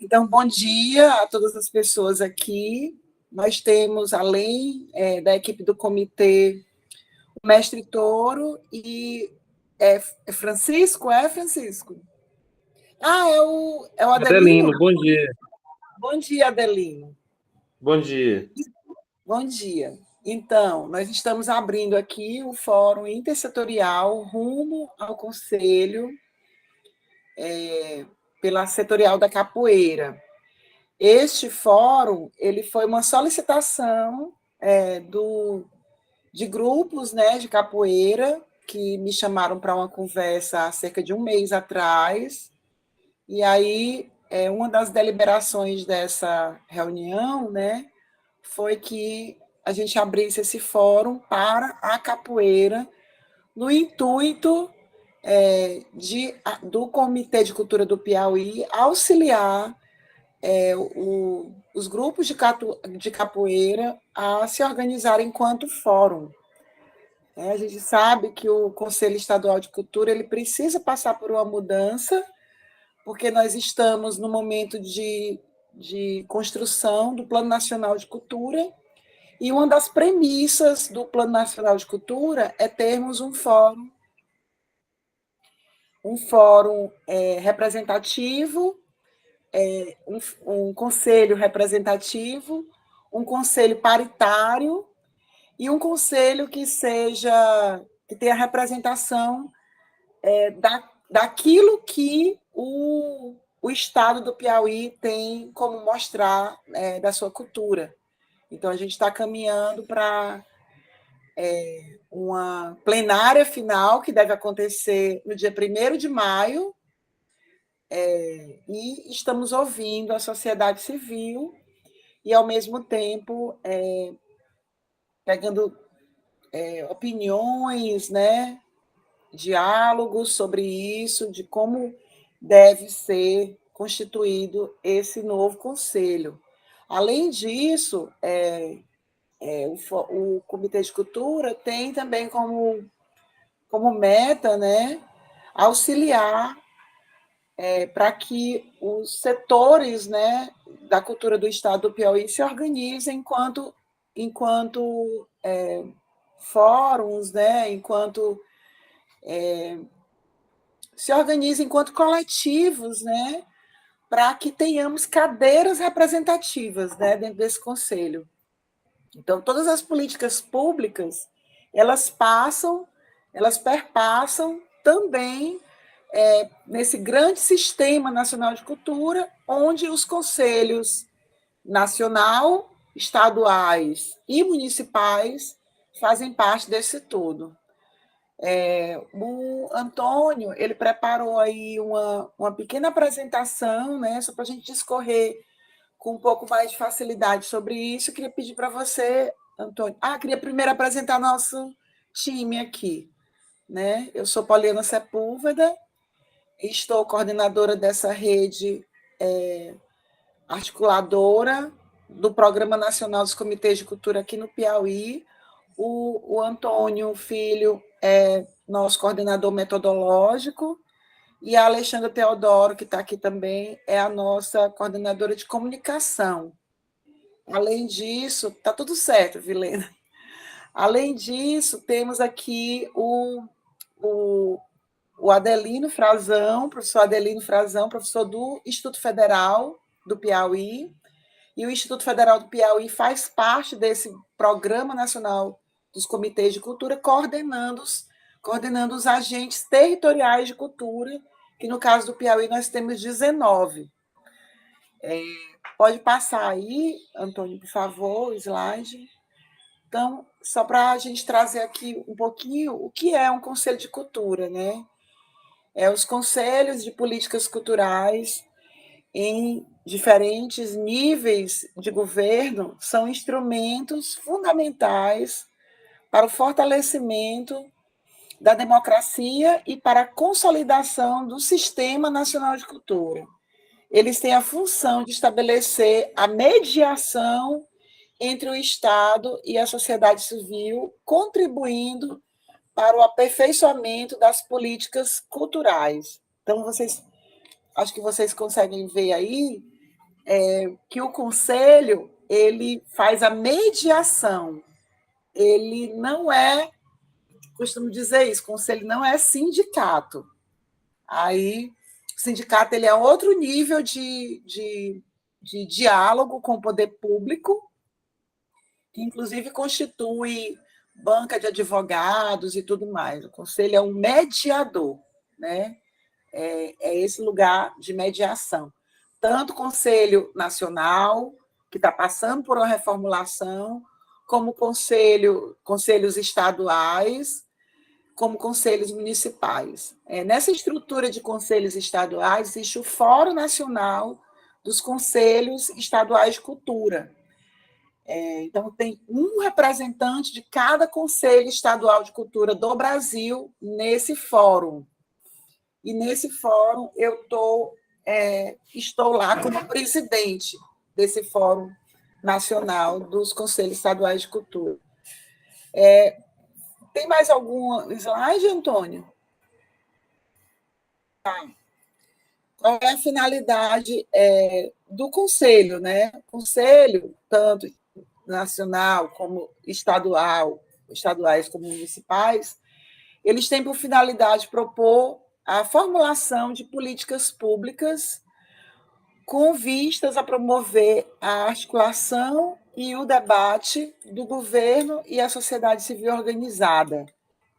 Então, bom dia a todas as pessoas aqui. Nós temos, além da equipe do comitê, o mestre Toro e Francisco? É, Francisco? É o Adelino? Adelino, bom dia. Bom dia, Adelino. Bom dia. Bom dia. Então, nós estamos abrindo aqui o Fórum Intersetorial rumo ao Conselho pela Setorial da Capoeira. Este fórum ele foi uma solicitação de grupos, né, de capoeira que me chamaram para uma conversa há cerca de um mês atrás. E aí, uma das deliberações dessa reunião, né, foi que a gente abrisse esse fórum para a capoeira no intuito do Comitê de Cultura do Piauí auxiliar os grupos de capoeira a se organizarem enquanto fórum. A gente sabe que o Conselho Estadual de Cultura ele precisa passar por uma mudança, porque nós estamos no momento de construção do Plano Nacional de Cultura, e uma das premissas do Plano Nacional de Cultura é termos um fórum representativo, um conselho representativo, um conselho paritário e um conselho que tenha representação daquilo que o Estado do Piauí tem como mostrar da sua cultura. Então, a gente está caminhando para uma plenária final, que deve acontecer no dia 1º de maio, e estamos ouvindo a sociedade civil e, ao mesmo tempo, pegando opiniões, né, diálogos sobre isso, de como deve ser constituído esse novo conselho. Além disso, o Comitê de Cultura tem também como meta, né, auxiliar para que os setores, né, da cultura do Estado do Piauí se organizem enquanto fóruns, né, se organizem enquanto coletivos, né, para que tenhamos cadeiras representativas, né, dentro desse conselho. Então, todas as políticas públicas, elas perpassam também nesse grande sistema nacional de cultura, onde os conselhos nacional, estaduais e municipais fazem parte desse todo. O Antônio ele preparou aí uma pequena apresentação, né, só para a gente discorrer com um pouco mais de facilidade sobre isso. Eu queria pedir para você, Antônio. Queria primeiro apresentar nosso time aqui. Né? Eu sou Poliana Sepúlveda, estou coordenadora dessa rede articuladora do Programa Nacional dos Comitês de Cultura aqui no Piauí. O Antônio Filho é nosso coordenador metodológico, e a Alexandra Teodoro, que está aqui também, é a nossa coordenadora de comunicação. Além disso, está tudo certo, Vilena. Além disso, temos aqui o Adelino Frazão, professor Adelino Frazão, professor do Instituto Federal do Piauí, e o Instituto Federal do Piauí faz parte desse Programa Nacional dos Comitês de Cultura, coordenando os agentes territoriais de cultura, que no caso do Piauí nós temos 19. Pode passar aí, Antônio, por favor, o slide. Então, só para a gente trazer aqui um pouquinho o que é um conselho de cultura, né? Os conselhos de políticas culturais em diferentes níveis de governo são instrumentos fundamentais para o fortalecimento da democracia e para a consolidação do Sistema Nacional de Cultura. Eles têm a função de estabelecer a mediação entre o Estado e a sociedade civil, contribuindo para o aperfeiçoamento das políticas culturais. Então, acho que vocês conseguem ver aí que o conselho ele faz a mediação. Ele não é, costumo dizer isso, o conselho não é sindicato. Aí, o sindicato ele é outro nível de diálogo com o poder público, que inclusive constitui banca de advogados e tudo mais. O conselho é um mediador, né? É esse lugar de mediação. Tanto o Conselho Nacional, que está passando por uma reformulação, como conselhos estaduais, como conselhos municipais. Nessa estrutura de conselhos estaduais, existe o Fórum Nacional dos Conselhos Estaduais de Cultura. Então, tem um representante de cada Conselho Estadual de Cultura do Brasil nesse fórum. E nesse fórum estou lá como presidente desse Fórum Nacional dos Conselhos Estaduais de Cultura. Tem mais algum slide, Antônio? Qual é a finalidade do Conselho, né? O Conselho, tanto nacional como estaduais como municipais, eles têm por finalidade propor a formulação de políticas públicas com vistas a promover a articulação e o debate do governo e a sociedade civil organizada.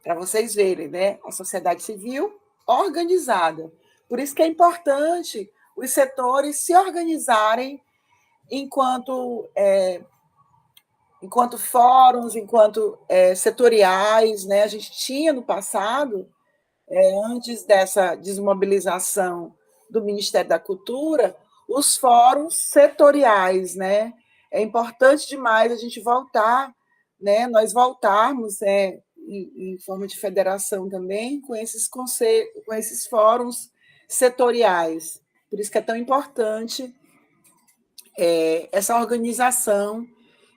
Para vocês verem, né? A sociedade civil organizada. Por isso que é importante os setores se organizarem enquanto fóruns, enquanto setoriais, né? A gente tinha no passado, antes dessa desmobilização do Ministério da Cultura, os fóruns setoriais, né? É importante demais a gente voltar, né? Nós voltarmos em forma de federação também com esses fóruns setoriais. Por isso que é tão importante essa organização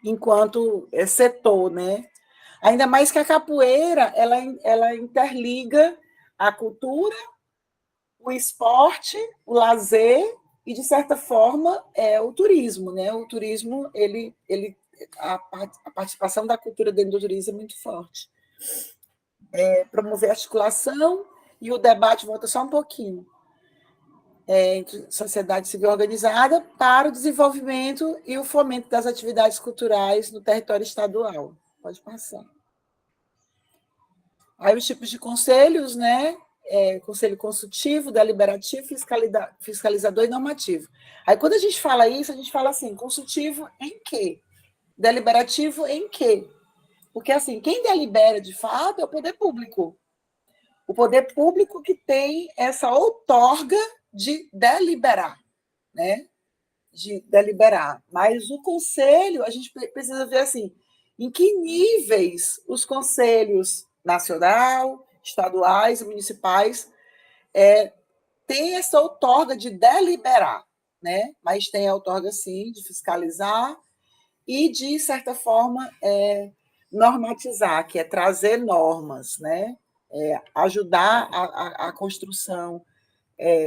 enquanto setor, né? Ainda mais que a capoeira ela interliga a cultura, o esporte, o lazer e, de certa forma, o turismo, né? O turismo, a participação da cultura dentro do turismo é muito forte. Promover a articulação e o debate, volta só um pouquinho, entre sociedade civil organizada para o desenvolvimento e o fomento das atividades culturais no território estadual. Pode passar. Aí os tipos de conselhos, né? Conselho consultivo, deliberativo, fiscalizador e normativo. Aí, quando a gente fala isso, a gente fala assim, consultivo em quê? Deliberativo em quê? Porque, assim, quem delibera, de fato, é o poder público. O poder público que tem essa outorga de deliberar, né? De deliberar. Mas o conselho, a gente precisa ver, assim, em que níveis os conselhos nacional, estaduais e municipais têm essa outorga de deliberar, né? Mas tem a outorga, sim, de fiscalizar e, de certa forma, normatizar, que é trazer normas, né? Ajudar a construção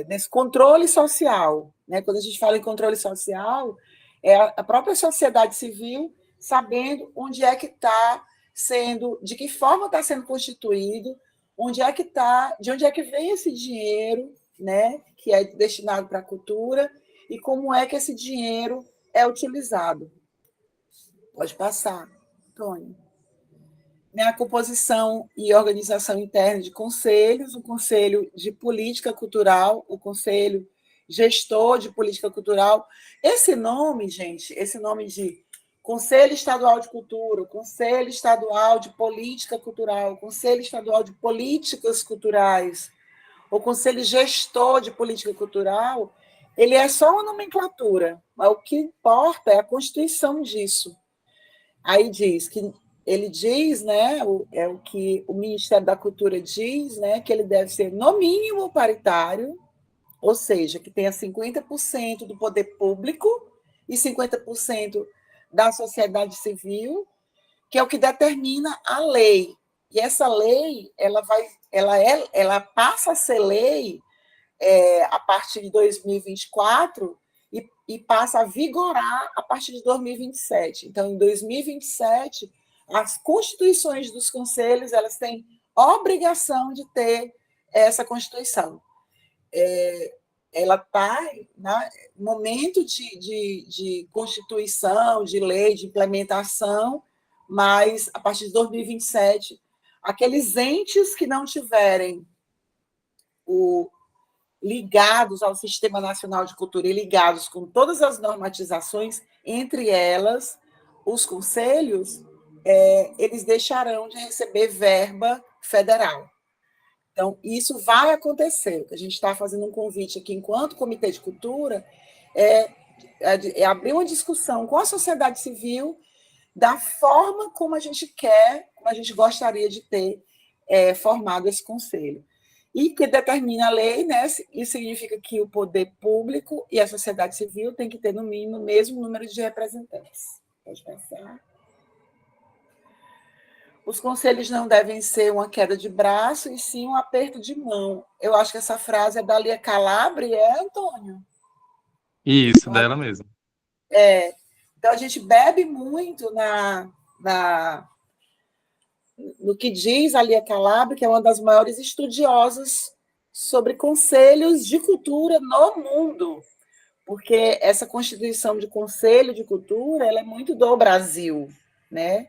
nesse controle social, né? Quando a gente fala em controle social, é a própria sociedade civil sabendo onde é que está sendo, de que forma está sendo constituído, onde é que está, de onde é que vem esse dinheiro, né? Que é destinado para a cultura e como é que esse dinheiro é utilizado. Pode passar, Tony. A composição e organização interna de conselhos, o Conselho de Política Cultural, o Conselho Gestor de Política Cultural. Esse nome, gente, esse nome de Conselho Estadual de Cultura, Conselho Estadual de Política Cultural, Conselho Estadual de Políticas Culturais, o Conselho Gestor de Política Cultural, ele é só uma nomenclatura, mas o que importa é a constituição disso. Aí diz que ele diz, né, o que o Ministério da Cultura diz, né, que ele deve ser, no mínimo, paritário, ou seja, que tenha 50% do poder público e 50% da sociedade civil, que é o que determina a lei. E essa lei, ela passa a ser lei a partir de 2024, e passa a vigorar a partir de 2027. Então, em 2027, as constituições dos conselhos elas têm obrigação de ter essa constituição. Ela está no momento de constituição, de lei, de implementação, mas a partir de 2027, aqueles entes que não tiverem ligados ao Sistema Nacional de Cultura e ligados com todas as normatizações, entre elas os conselhos, eles deixarão de receber verba federal. Então, isso vai acontecer. A gente está fazendo um convite aqui, enquanto Comitê de Cultura, é abrir uma discussão com a sociedade civil da forma como a gente quer, como a gente gostaria de ter formado esse conselho. E que determina a lei, né? Isso significa que o poder público e a sociedade civil têm que ter, no mínimo, o mesmo número de representantes. Pode passar. Os conselhos não devem ser uma queda de braço, e sim um aperto de mão. Eu acho que essa frase é da Lia Calabre, Antônio? Isso, dela mesmo. Então, a gente bebe muito no que diz a Lia Calabre, que é uma das maiores estudiosas sobre conselhos de cultura no mundo, porque essa constituição de conselho de cultura ela é muito do Brasil, né?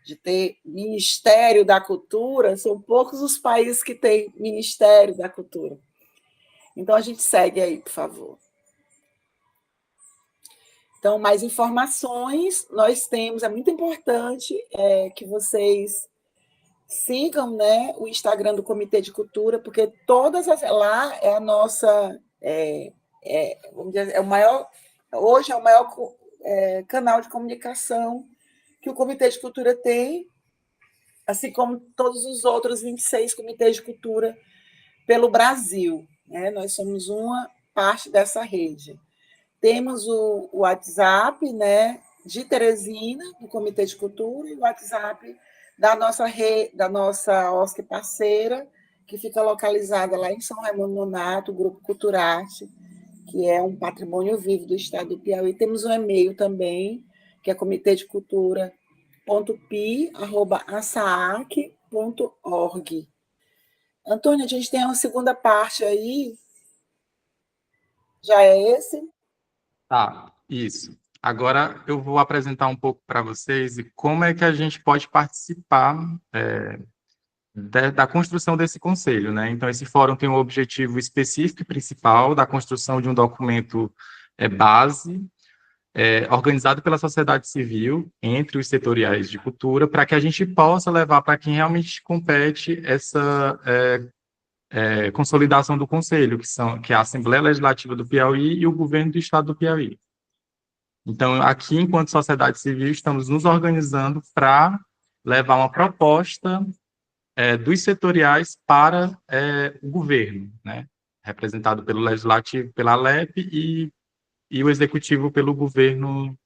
De ter Ministério da Cultura, são poucos os países que têm Ministério da Cultura. Então, a gente segue aí, por favor. Então, mais informações nós temos, é muito importante que vocês sigam, né, o Instagram do Comitê de Cultura, porque lá é a nossa, vamos dizer, hoje é o maior canal de comunicação que o Comitê de Cultura tem, assim como todos os outros 26 comitês de cultura pelo Brasil, né? Nós somos uma parte dessa rede. Temos o WhatsApp, né, de Teresina, do Comitê de Cultura, e o WhatsApp da nossa OSC parceira, que fica localizada lá em São Raimundo Nonato, o Grupo Culturarte, que é um patrimônio vivo do estado do Piauí. Temos um e-mail também, que é comitêdecultura.pi@asaac.org. Antônio, a gente tem uma segunda parte aí. Já é esse? Tá, isso. Agora eu vou apresentar um pouco para vocês e como é que a gente pode participar da construção desse conselho, né? Então, esse fórum tem um objetivo específico e principal da construção de um documento base, organizado pela sociedade civil, entre os setoriais de cultura, para que a gente possa levar para quem realmente compete essa consolidação do conselho, que é a Assembleia Legislativa do Piauí e o governo do estado do Piauí. Então, aqui, enquanto sociedade civil, estamos nos organizando para levar uma proposta dos setoriais para o governo, né? Representado pelo Legislativo, pela LEP, e o Executivo pelo governo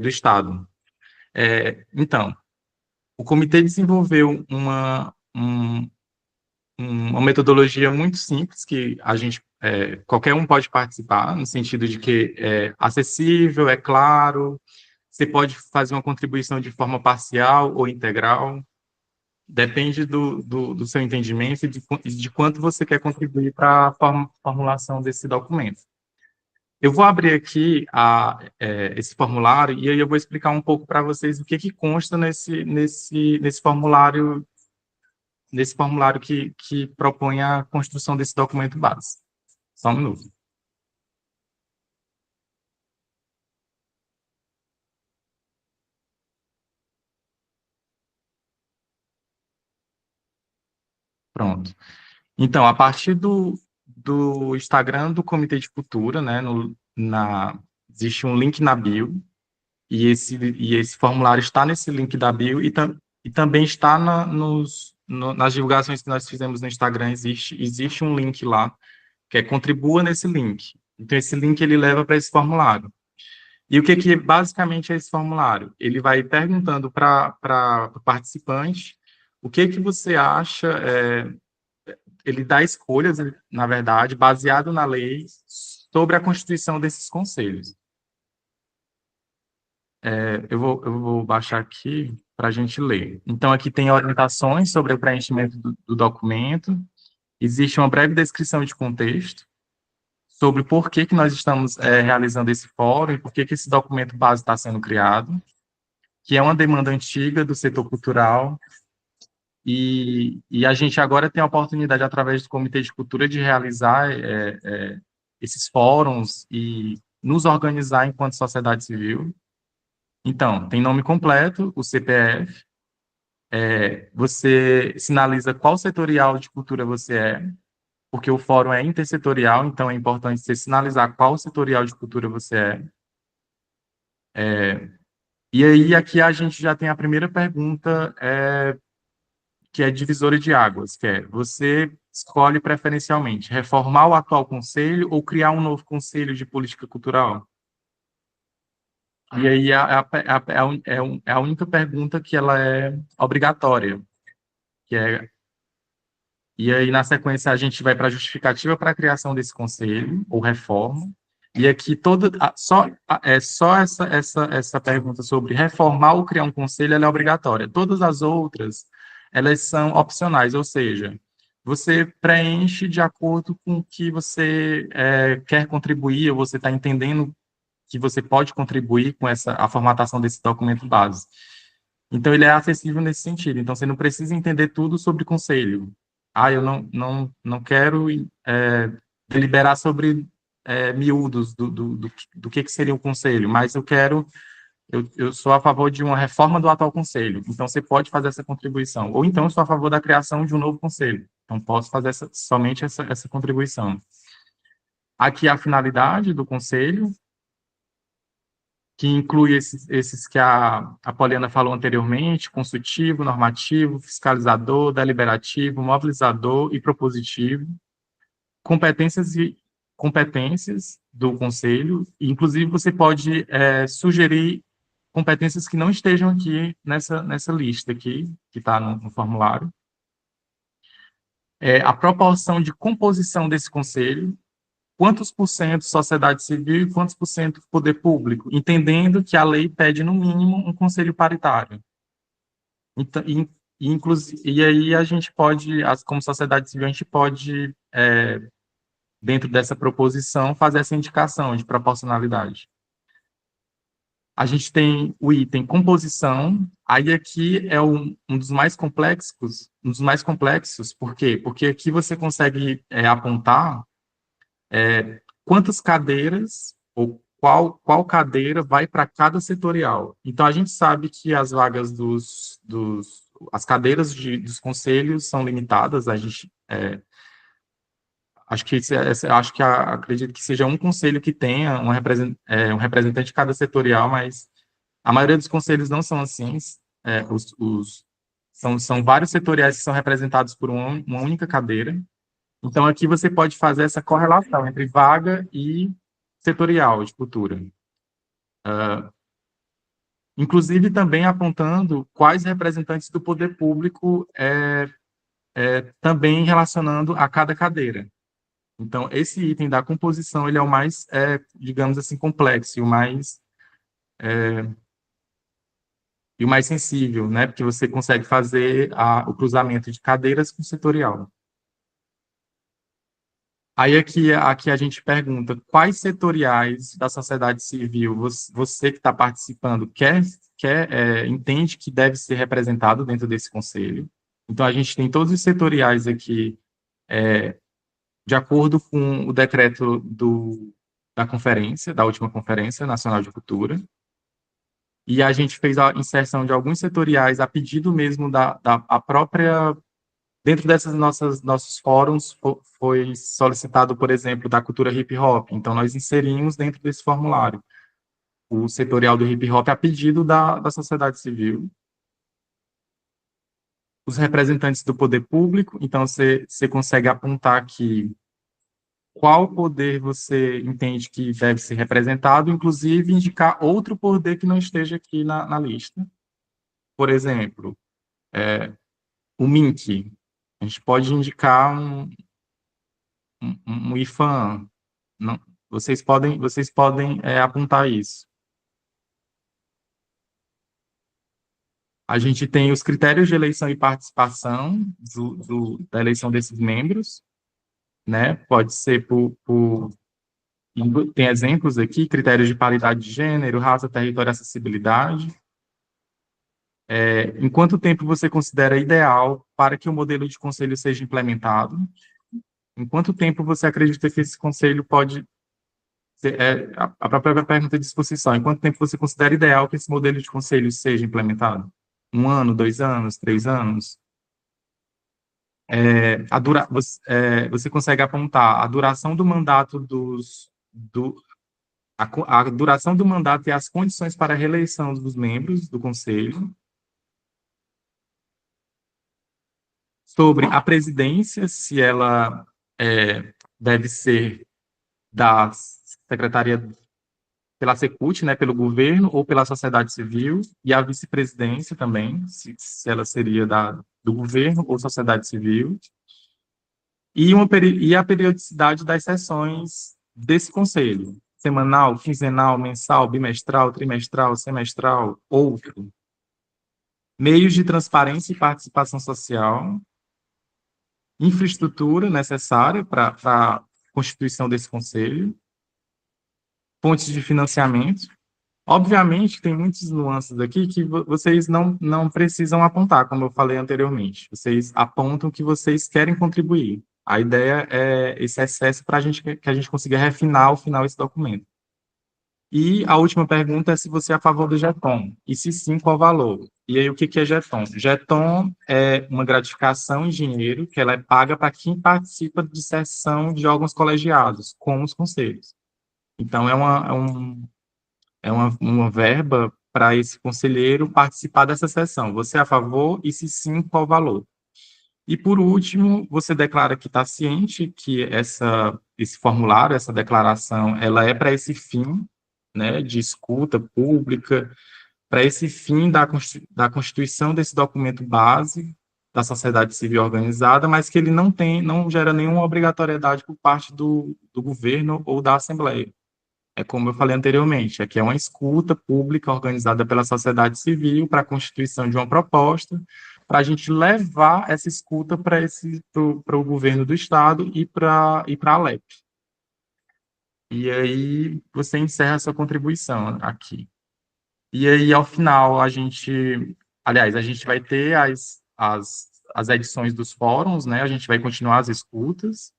do Estado. Então, o comitê desenvolveu uma metodologia muito simples que a gente qualquer um pode participar, no sentido de que é acessível, é claro, você pode fazer uma contribuição de forma parcial ou integral, depende do seu entendimento e de quanto você quer contribuir para a formulação desse documento. Eu vou abrir aqui esse formulário e aí eu vou explicar um pouco para vocês o que consta nesse formulário que propõe a construção desse documento base. Só um minuto. Pronto. Então, a partir do Instagram do Comitê de Cultura, né, existe um link na bio, e esse formulário está nesse link da bio, e também está nas divulgações que nós fizemos no Instagram, existe um link lá, que é contribua nesse link. Então, esse link ele leva para esse formulário. E o que basicamente é esse formulário? Ele vai perguntando para o participante o que você acha, ele dá escolhas, na verdade, baseado na lei, sobre a constituição desses conselhos. Eu vou baixar aqui para a gente ler. Então, aqui tem orientações sobre o preenchimento do documento, existe uma breve descrição de contexto sobre por que nós estamos realizando esse fórum e por que esse documento base está sendo criado, que é uma demanda antiga do setor cultural, e a gente agora tem a oportunidade, através do Comitê de Cultura, de realizar esses fóruns e nos organizar enquanto sociedade civil. Então, tem nome completo, o CPF, você sinaliza qual setorial de cultura você é, porque o fórum é intersetorial, então é importante você sinalizar qual setorial de cultura você é. E aí, aqui a gente já tem a primeira pergunta, que é divisora de águas, que é, você escolhe preferencialmente reformar o atual conselho ou criar um novo conselho de política cultural? E aí é a única pergunta que ela é obrigatória, que é, e aí na sequência a gente vai para a justificativa para a criação desse conselho ou reforma. E aqui só essa pergunta sobre reformar ou criar um conselho, ela é obrigatória. Todas as outras, elas são opcionais, ou seja, você preenche de acordo com o que você quer contribuir, ou você está entendendo que você pode contribuir com a formatação desse documento base. Então, ele é acessível nesse sentido. Então, você não precisa entender tudo sobre conselho. Eu não quero deliberar sobre miúdos do que seria o conselho, mas eu sou a favor de uma reforma do atual conselho. Então, você pode fazer essa contribuição. Ou então, eu sou a favor da criação de um novo conselho. Então, posso fazer somente essa contribuição. Aqui a finalidade do conselho, que inclui esses que a Poliana falou anteriormente: consultivo, normativo, fiscalizador, deliberativo, mobilizador e propositivo, competências do Conselho, e, inclusive, você pode sugerir competências que não estejam aqui nessa lista aqui, que está no formulário. A proporção de composição desse Conselho, quantos por cento sociedade civil e quantos por cento poder público, entendendo que a lei pede, no mínimo, um conselho paritário. Então, e aí a gente pode, como sociedade civil, a gente pode, dentro dessa proposição, fazer essa indicação de proporcionalidade. A gente tem o item composição, aí aqui é um dos mais complexos, por quê? Porque aqui você consegue apontar quantas cadeiras, ou qual cadeira vai para cada setorial. Então, a gente sabe que as vagas as cadeiras dos conselhos são limitadas, a gente acredito que seja um conselho que tenha um representante de cada setorial, mas a maioria dos conselhos não são assim. São vários setoriais que são representados por uma única cadeira. Então, aqui você pode fazer essa correlação entre vaga e setorial de cultura. Inclusive, também apontando quais representantes do poder público também relacionando a cada cadeira. Então, esse item da composição, ele é o mais, digamos assim, complexo, e o mais sensível, né? Porque você consegue fazer o cruzamento de cadeiras com setorial. Aí aqui a gente pergunta: quais setoriais da sociedade civil você que está participando entende que deve ser representado dentro desse conselho? Então, a gente tem todos os setoriais aqui, de acordo com o decreto da última Conferência Nacional de Cultura, e a gente fez a inserção de alguns setoriais a pedido mesmo a própria. Dentro nossos fóruns, foi solicitado, por exemplo, da cultura hip hop. Então, nós inserimos dentro desse formulário o setorial do hip hop a pedido da sociedade civil. Os representantes do poder público, então você consegue apontar aqui qual poder você entende que deve ser representado, inclusive indicar outro poder que não esteja aqui na lista. Por exemplo, o MINC. A gente pode indicar um IFAM. Não, Vocês podem apontar isso. A gente tem os critérios de eleição e participação da eleição desses membros, né? Pode ser tem exemplos aqui, critérios de paridade de gênero, raça, território e acessibilidade. Em quanto tempo você considera ideal para que o modelo de conselho seja implementado? Em quanto tempo você acredita que esse conselho pode ser, a própria pergunta de disposição, em quanto tempo você considera ideal que esse modelo de conselho seja implementado? 1 ano, 2 anos, 3 anos? Você consegue apontar a duração do mandato a duração do mandato e as condições para a reeleição dos membros do conselho? Sobre a presidência, se ela deve ser da secretaria pela Secult, né, pelo governo ou pela sociedade civil, e a vice-presidência também, se ela seria do governo ou sociedade civil, e a periodicidade das sessões desse conselho, semanal, quinzenal, mensal, bimestral, trimestral, semestral, outro. Meios de transparência e participação social, infraestrutura necessária para a constituição desse conselho, fontes de financiamento. Obviamente, tem muitas nuances aqui que vocês não precisam apontar, como eu falei anteriormente. Vocês apontam que vocês querem contribuir. A ideia é esse excesso para que a gente consiga refinar ao final esse documento. E a última pergunta é se você é a favor do Jeton. E se sim, qual o valor? E aí, o que é Jeton? Jeton é uma gratificação em dinheiro que ela é paga para quem participa de sessão de órgãos colegiados, como os conselhos. Então, uma verba para esse conselheiro participar dessa sessão. Você é a favor? E se sim, qual o valor? E, por último, você declara que está ciente que esse formulário, essa declaração, ela é para esse fim, né, de escuta pública, para esse fim da constituição desse documento base da sociedade civil organizada, mas que ele não gera nenhuma obrigatoriedade por parte do governo ou da Assembleia. É como eu falei anteriormente, aqui é uma escuta pública organizada pela sociedade civil para a constituição de uma proposta, para a gente levar essa escuta para o governo do Estado e para a Alep. E aí você encerra a sua contribuição aqui. E aí, ao final, a gente vai ter as edições dos fóruns, né? A gente vai continuar as escutas,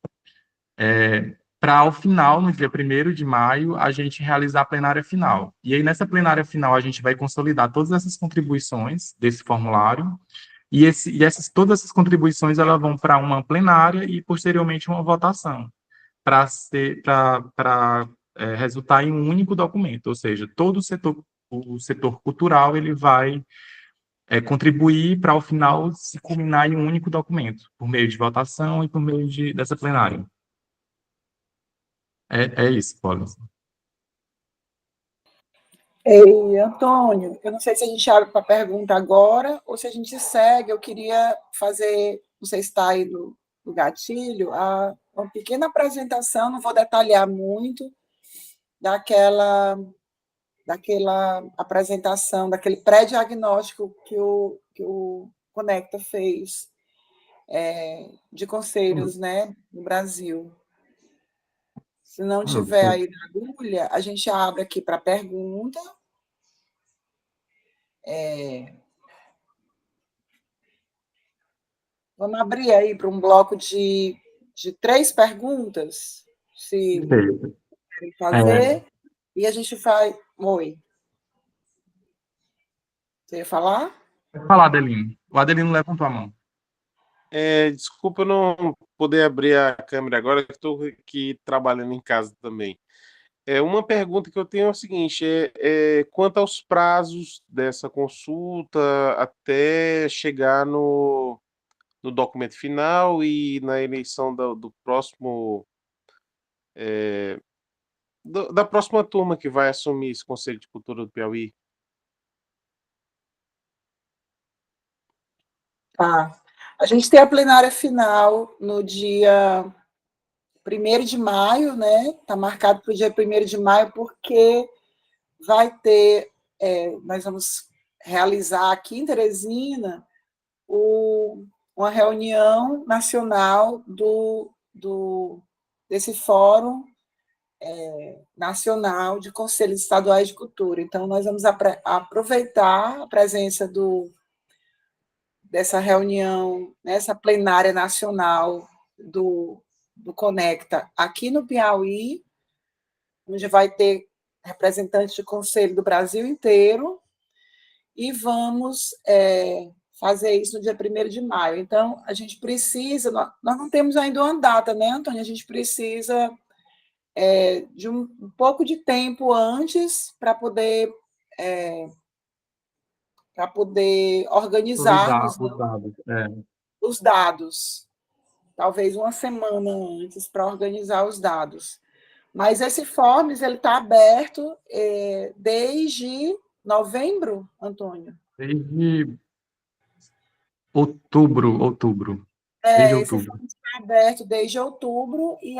para, ao final, no dia 1º de maio, a gente realizar a plenária final. E aí, nessa plenária final, a gente vai consolidar todas essas contribuições desse formulário, e todas essas contribuições elas vão para uma plenária e, posteriormente, uma votação, para resultar em um único documento, ou seja, todo o setor cultural ele vai contribuir para, ao final, se culminar em um único documento, por meio de votação e por meio dessa plenária. É isso, Paulo. Ei, Antônio, eu não sei se a gente abre para pergunta agora ou se a gente segue. Eu queria fazer, não sei se está aí no gatilho, uma pequena apresentação, não vou detalhar muito, daquela apresentação, daquele pré-diagnóstico que o Conecta fez de conselhos, né, no Brasil. Se não tiver aí na agulha, a gente abre aqui para pergunta. Vamos abrir aí para um bloco de 3 perguntas, se querem fazer, e a gente faz. Oi. Você ia falar? Pode falar, Adelino. O Adelino levantou a mão. Desculpa eu não poder abrir a câmera agora, que estou aqui trabalhando em casa também. Uma pergunta que eu tenho é o seguinte: quanto aos prazos dessa consulta até chegar no documento final e na eleição do próximo, da próxima turma que vai assumir esse Conselho de Cultura do Piauí? Tá. A gente tem a plenária final no dia 1º de maio, né? Está marcado para o dia 1º de maio, porque vai ter, nós vamos realizar aqui em Teresina uma reunião nacional desse Fórum Nacional de Conselhos Estaduais de Cultura. Então, nós vamos aproveitar a presença dessa reunião, nessa plenária nacional do Conecta aqui no Piauí, onde vai ter representantes de conselho do Brasil inteiro, e vamos fazer isso no dia 1º de maio. Então, a gente precisa, nós não temos ainda uma data, né, Antônia? A gente precisa de um pouco de tempo antes para poder organizarmos Os dados. os dados. Talvez uma semana antes para organizar os dados. Mas esse Forms está aberto desde novembro, Antônio? Desde outubro. Desde Esse outubro. Forms está aberto desde outubro e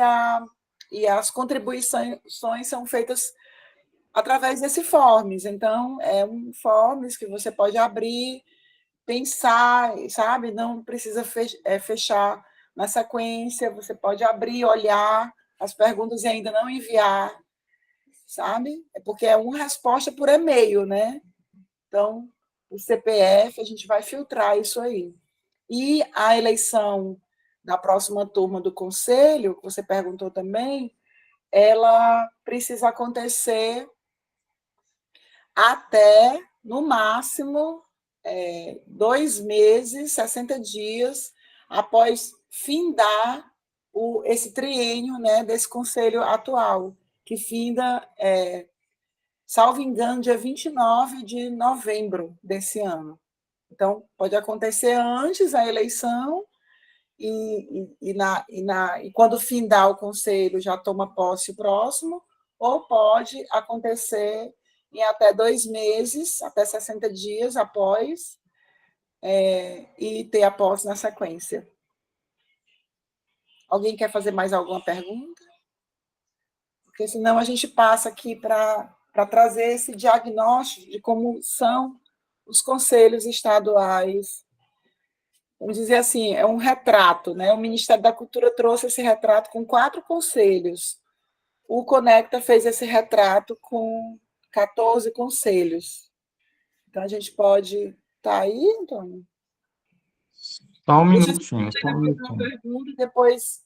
as contribuições são feitas através desse Forms. Então, é um Forms que você pode abrir, pensar, sabe? Não precisa fechar na sequência, você pode abrir, olhar as perguntas e ainda não enviar, sabe? É porque é uma resposta por e-mail, né? Então, o CPF, a gente vai filtrar isso aí. E a eleição da próxima turma do Conselho, que você perguntou também, ela precisa acontecer até, no máximo, 2 meses, 60 dias, após findar esse triênio, né, desse Conselho atual, que finda, salvo engano, dia 29 de novembro desse ano. Então, pode acontecer antes da eleição, e quando findar o Conselho já toma posse o próximo, ou pode acontecer em até 2 meses, até 60 dias após, e ter a posse na sequência. Alguém quer fazer mais alguma pergunta? Porque senão a gente passa aqui para trazer esse diagnóstico de como são os conselhos estaduais. Vamos dizer assim, é um retrato, né? O Ministério da Cultura trouxe esse retrato com 4 conselhos. O Conecta fez esse retrato com 14 conselhos. Então, a gente pode... Está aí, Antônio? Só um Deixa eu minutinho. fazer uma pergunta, depois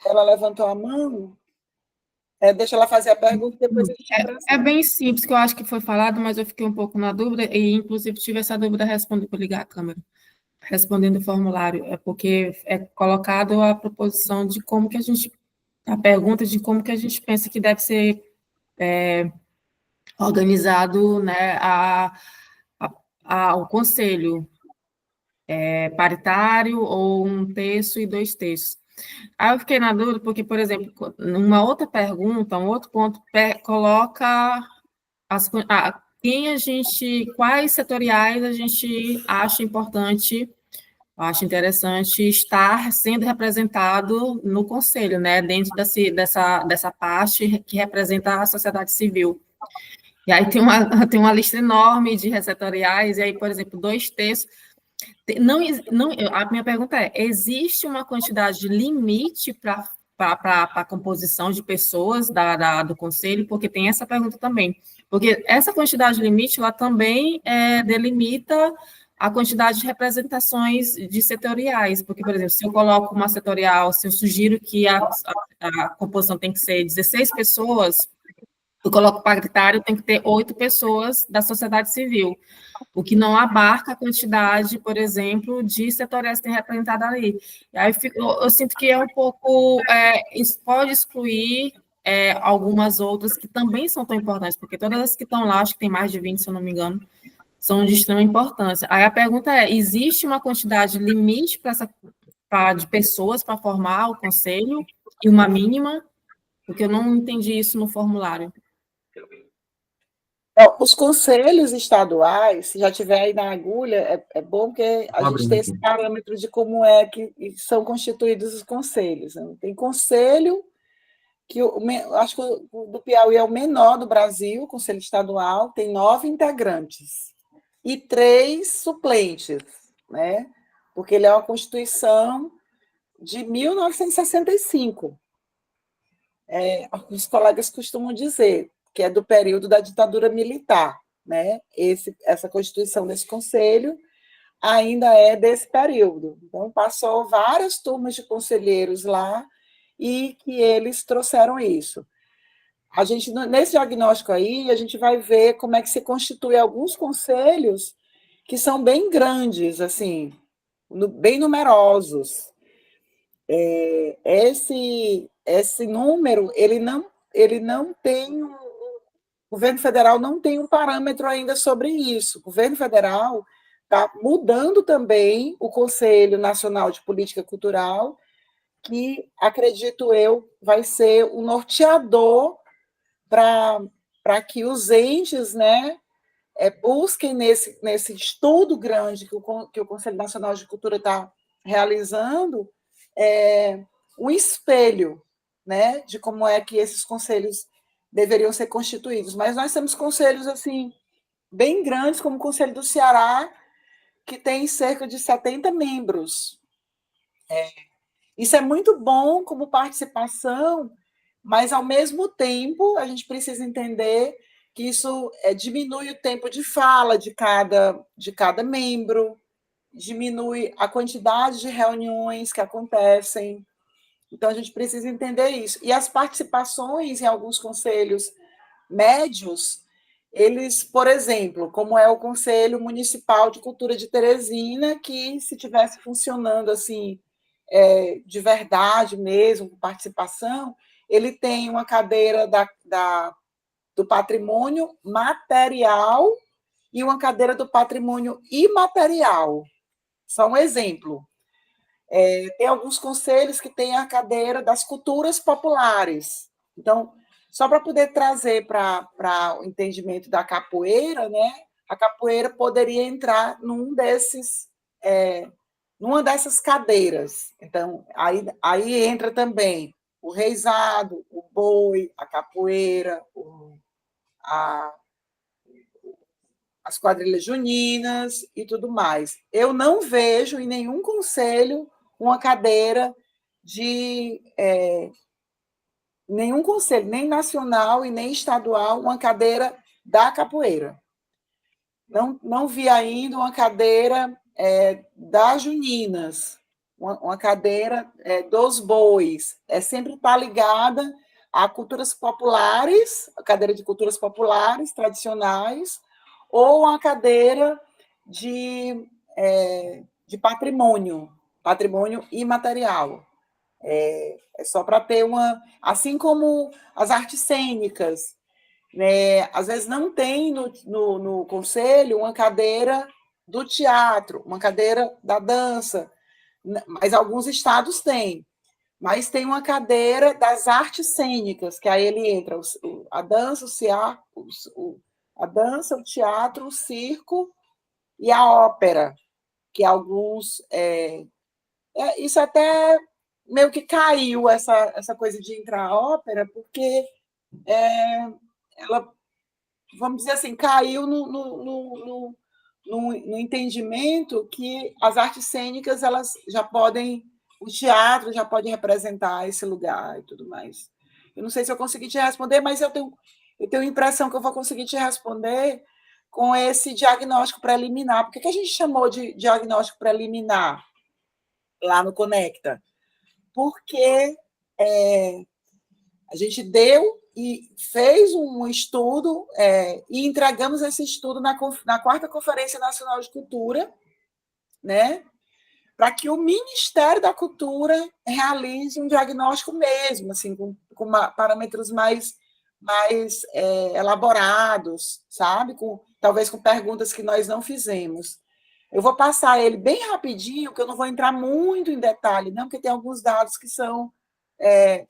ela levantou a mão. Deixa ela fazer a pergunta e depois a gente É bem simples, que eu acho que foi falado, mas eu fiquei um pouco na dúvida, e inclusive tive essa dúvida respondendo por ligar a câmera, respondendo o formulário, porque é colocado a proposição de como que a pergunta de como que a gente pensa que deve ser organizado, né, o conselho paritário ou 1/3 e 2/3. Aí eu fiquei na dúvida porque, por exemplo, numa outra pergunta, um outro ponto coloca quais setoriais a gente acha importante, acha interessante estar sendo representado no conselho, né, dentro dessa parte que representa a sociedade civil. E aí tem uma lista enorme de setoriais, e aí, por exemplo, 2/3. A minha pergunta é: existe uma quantidade de limite para a composição de pessoas do conselho? Porque tem essa pergunta também. Porque essa quantidade de limite, ela também delimita a quantidade de representações de setoriais. Porque, por exemplo, se eu coloco uma setorial, se eu sugiro que a composição tem que ser 16 pessoas, eu coloco paritário, tem que ter 8 pessoas da sociedade civil, o que não abarca a quantidade, por exemplo, de setoriais que tem representado ali. E aí eu sinto que é um pouco, pode excluir algumas outras que também são tão importantes, porque todas as que estão lá, acho que tem mais de 20, se eu não me engano, são de extrema importância. Aí a pergunta é: existe uma quantidade limite de pessoas para formar o conselho e uma mínima? Porque eu não entendi isso no formulário. Os conselhos estaduais, se já tiver aí na agulha, é bom que a gente tem esse parâmetro de como é que são constituídos os conselhos. Né? Tem conselho que acho que o do Piauí é o menor do Brasil, o Conselho Estadual, tem 9 integrantes e 3 suplentes, né? Porque ele é uma Constituição de 1965. Os colegas costumam dizer que é do período da ditadura militar, né? Essa Constituição desse Conselho ainda é desse período. Então, passou várias turmas de conselheiros lá e que eles trouxeram isso. A gente, nesse diagnóstico aí, a gente vai ver como é que se constitui alguns conselhos que são bem grandes, assim, bem numerosos. Esse número, ele não tem o governo federal não tem um parâmetro ainda sobre isso. O governo federal está mudando também o Conselho Nacional de Política Cultural, que, acredito eu, vai ser o norteador para que os entes, né, busquem nesse estudo grande que o Conselho Nacional de Cultura está realizando, um espelho, né, de como é que esses conselhos deveriam ser constituídos. Mas nós temos conselhos assim bem grandes, como o Conselho do Ceará, que tem cerca de 70 membros. Isso é muito bom como participação, mas, ao mesmo tempo, a gente precisa entender que isso diminui o tempo de fala de cada membro, diminui a quantidade de reuniões que acontecem. Então, a gente precisa entender isso. E as participações em alguns conselhos médios, eles, por exemplo, como é o Conselho Municipal de Cultura de Teresina, que, se tivesse funcionando assim, de verdade mesmo, com participação, ele tem uma cadeira do patrimônio material e uma cadeira do patrimônio imaterial. Só um exemplo. Tem alguns conselhos que têm a cadeira das culturas populares. Então, só para poder trazer para o entendimento da capoeira, né? A capoeira poderia entrar numa dessas cadeiras. Então, aí entra também o reizado, o boi, a capoeira, as quadrilhas juninas e tudo mais. Eu não vejo em nenhum conselho uma cadeira de nenhum conselho, nem nacional e nem estadual, uma cadeira da capoeira. Não vi ainda uma cadeira das juninas, uma cadeira dos bois. Sempre está ligada a culturas populares, a cadeira de culturas populares tradicionais, ou uma cadeira de patrimônio imaterial. Só para ter uma... Assim como as artes cênicas, né? Às vezes não tem no conselho uma cadeira do teatro, uma cadeira da dança, mas alguns estados têm. Mas tem uma cadeira das artes cênicas, que aí ele entra a dança, o teatro, o circo e a ópera, que alguns... isso até meio que caiu, essa coisa de entrar a ópera, porque ela, vamos dizer assim, caiu no entendimento que as artes cênicas, elas já podem... O teatro já pode representar esse lugar e tudo mais. Eu não sei se eu consegui te responder, mas eu tenho a impressão que eu vou conseguir te responder com esse diagnóstico preliminar. Por que a gente chamou de diagnóstico preliminar lá no Conecta? Porque a gente deu e fez um estudo e entregamos esse estudo na 4ª Conferência Nacional de Cultura, né, para que o Ministério da Cultura realize um diagnóstico mesmo, assim, com parâmetros mais elaborados, sabe? Talvez com perguntas que nós não fizemos. Eu vou passar ele bem rapidinho, que eu não vou entrar muito em detalhe, não, porque tem alguns dados que são...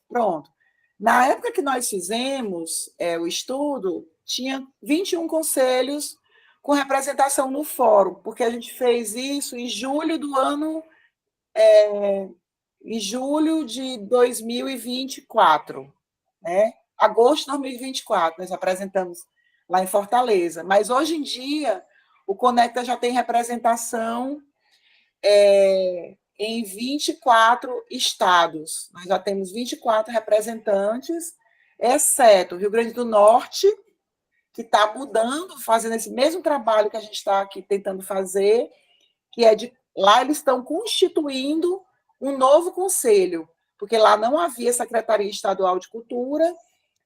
pronto. Na época que nós fizemos o estudo, tinha 21 conselhos com representação no fórum, porque a gente fez isso em julho de 2024. né? Agosto de 2024, nós apresentamos lá em Fortaleza. Mas, hoje em dia, o Conecta já tem representação em 24 estados. Nós já temos 24 representantes, exceto o Rio Grande do Norte, que está mudando, fazendo esse mesmo trabalho que a gente está aqui tentando fazer, que é lá eles estão constituindo um novo conselho, porque lá não havia Secretaria Estadual de Cultura,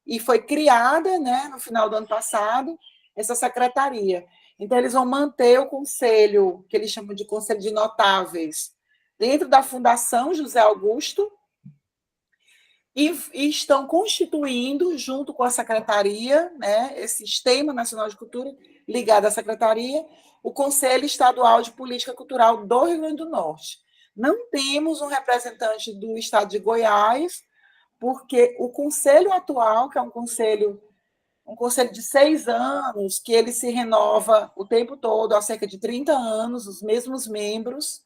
e foi criada, né, no final do ano passado, essa secretaria. Então, eles vão manter o conselho, que eles chamam de Conselho de Notáveis, dentro da Fundação José Augusto, e estão constituindo, junto com a secretaria, né, esse Sistema Nacional de Cultura, ligado à secretaria, o Conselho Estadual de Política Cultural do Rio Grande do Norte. Não temos um representante do estado de Goiás, porque o conselho atual, que é um conselho de 6 anos, que ele se renova o tempo todo, há cerca de 30 anos, os mesmos membros,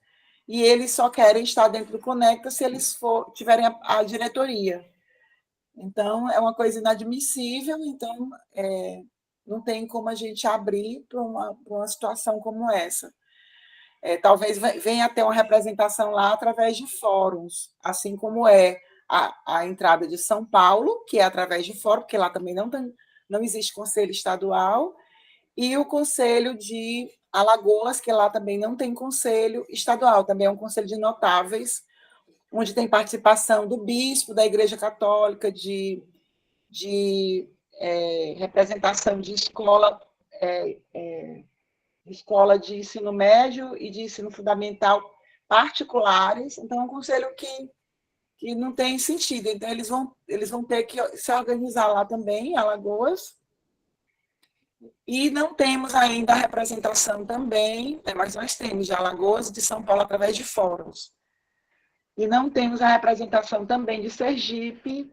e eles só querem estar dentro do Conecta se eles tiverem a diretoria. Então, é uma coisa inadmissível, então não tem como a gente abrir para uma situação como essa. Talvez venha a ter uma representação lá através de fóruns, assim como a entrada de São Paulo, que é através de fórum, porque lá também não existe conselho estadual, e o conselho de Alagoas, que lá também não tem conselho estadual, também é um conselho de notáveis, onde tem participação do bispo, da Igreja Católica, de representação de escola de ensino médio e de ensino fundamental particulares. Então, é um conselho que não tem sentido. Então, eles vão ter que se organizar lá também, em Alagoas. E não temos ainda a representação também, mas nós temos de Alagoas e de São Paulo através de fóruns. E não temos a representação também de Sergipe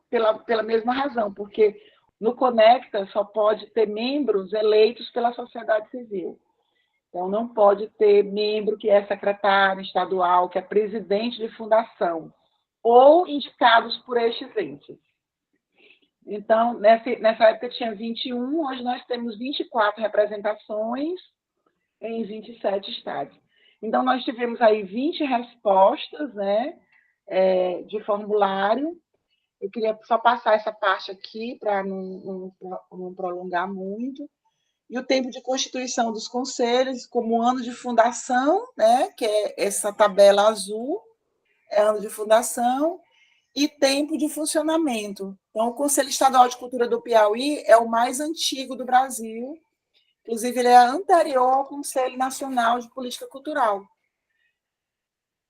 pela mesma razão, porque no Conecta só pode ter membros eleitos pela sociedade civil. Então, não pode ter membro que é secretário estadual, que é presidente de fundação, ou indicados por estes entes. Então, nessa época tinha 21, hoje nós temos 24 representações em 27 estados. Então, nós tivemos aí 20 respostas, né, de formulário. Eu queria só passar essa parte aqui para não prolongar muito. E o tempo de constituição dos conselhos, como ano de fundação, né, que é essa tabela azul, é ano de fundação, e tempo de funcionamento. Então, o Conselho Estadual de Cultura do Piauí é o mais antigo do Brasil, inclusive ele é anterior ao Conselho Nacional de Política Cultural.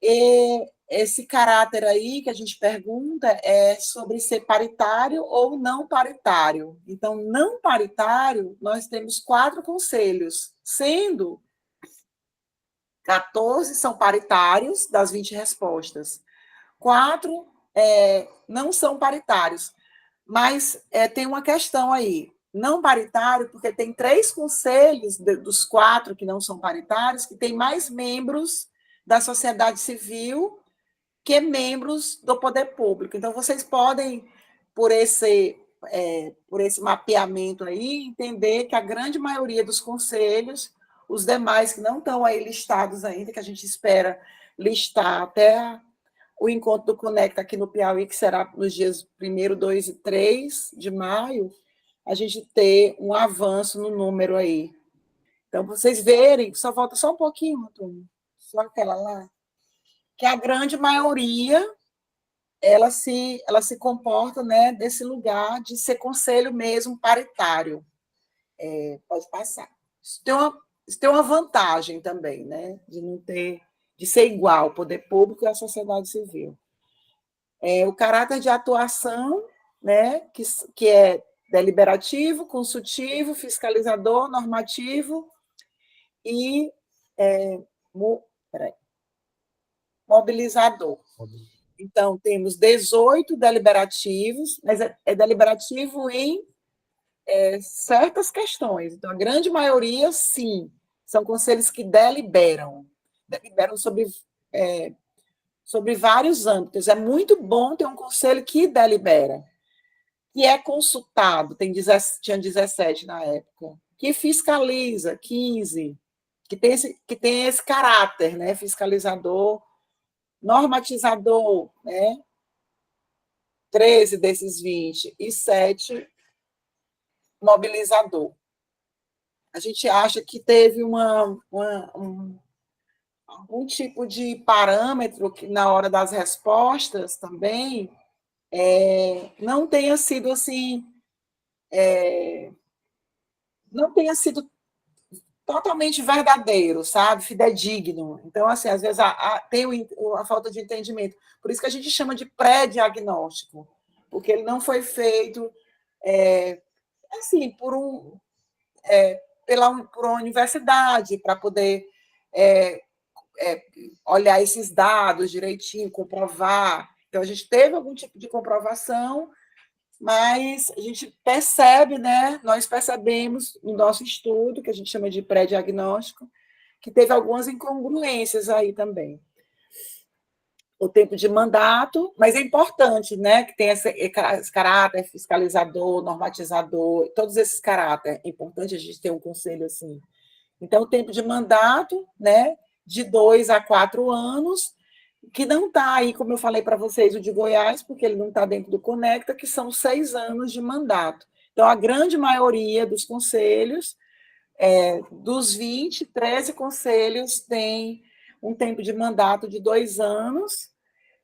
E esse caráter aí que a gente pergunta é sobre ser paritário ou não paritário. Então, não paritário, nós temos 4 conselhos, sendo 14 são paritários das 20 respostas. 4 não são paritários, mas tem uma questão aí. Não paritário, porque tem 3 conselhos dos 4 que não são paritários, que tem mais membros da sociedade civil que membros do poder público. Então, vocês podem, por esse mapeamento aí, entender que a grande maioria dos conselhos, os demais que não estão aí listados ainda, que a gente espera listar até o encontro do Conecta aqui no Piauí, que será nos dias 1º, 2 e 3 de maio, a gente ter um avanço no número aí. Então, vocês verem, só falta só um pouquinho, Antônio, só aquela lá, que a grande maioria ela se comporta, né, desse lugar de ser conselho mesmo paritário. Pode passar. Isso tem uma vantagem também, né, de ser igual o poder público e a sociedade civil. O caráter de atuação, né, que é deliberativo, consultivo, fiscalizador, normativo e mobilizador. Então, temos 18 deliberativos, mas é deliberativo em certas questões. Então, a grande maioria, sim, são conselhos que deliberam sobre vários âmbitos. É muito bom ter um conselho que delibera. que é consultado, tinha 17 na época, que fiscaliza, 15, que tem esse caráter, né? Fiscalizador, normatizador, né? 13 desses 20 e 7 mobilizador. A gente acha que teve algum tipo de parâmetro que, na hora das respostas também, não tenha sido assim, não tenha sido totalmente verdadeiro, sabe? Fidedigno. Então, assim, às vezes tem a falta de entendimento. Por isso que a gente chama de pré-diagnóstico, porque ele não foi feito assim, por uma universidade, para poder olhar esses dados direitinho, comprovar. Então, a gente teve algum tipo de comprovação, mas a gente percebe, né? Nós percebemos no nosso estudo, que a gente chama de pré-diagnóstico, que teve algumas incongruências aí também. O tempo de mandato, mas é importante, né? Que tem esse caráter fiscalizador, normatizador, todos esses caráteres. É importante a gente ter um conselho assim. Então, o tempo de mandato, né? De 2 a 4 anos, que não está aí, como eu falei para vocês, o de Goiás, porque ele não está dentro do Conecta, que são 6 anos de mandato. Então, a grande maioria dos conselhos, dos 20, 13 conselhos têm um tempo de mandato de 2 anos,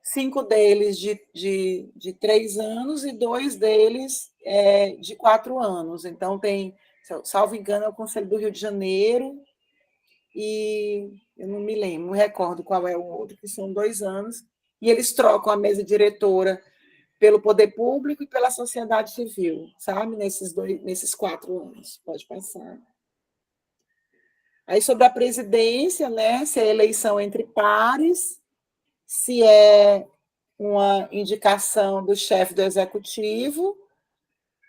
5 deles de 3 anos e 2 deles de 4 anos. Então, tem, salvo engano, é o Conselho do Rio de Janeiro, e eu não me lembro, não recordo qual é o outro, que são 2 anos, e eles trocam a mesa diretora pelo poder público e pela sociedade civil, sabe? Nesses 4 anos. Pode passar. Aí, sobre a presidência, né? Se é eleição entre pares, se é uma indicação do chefe do executivo.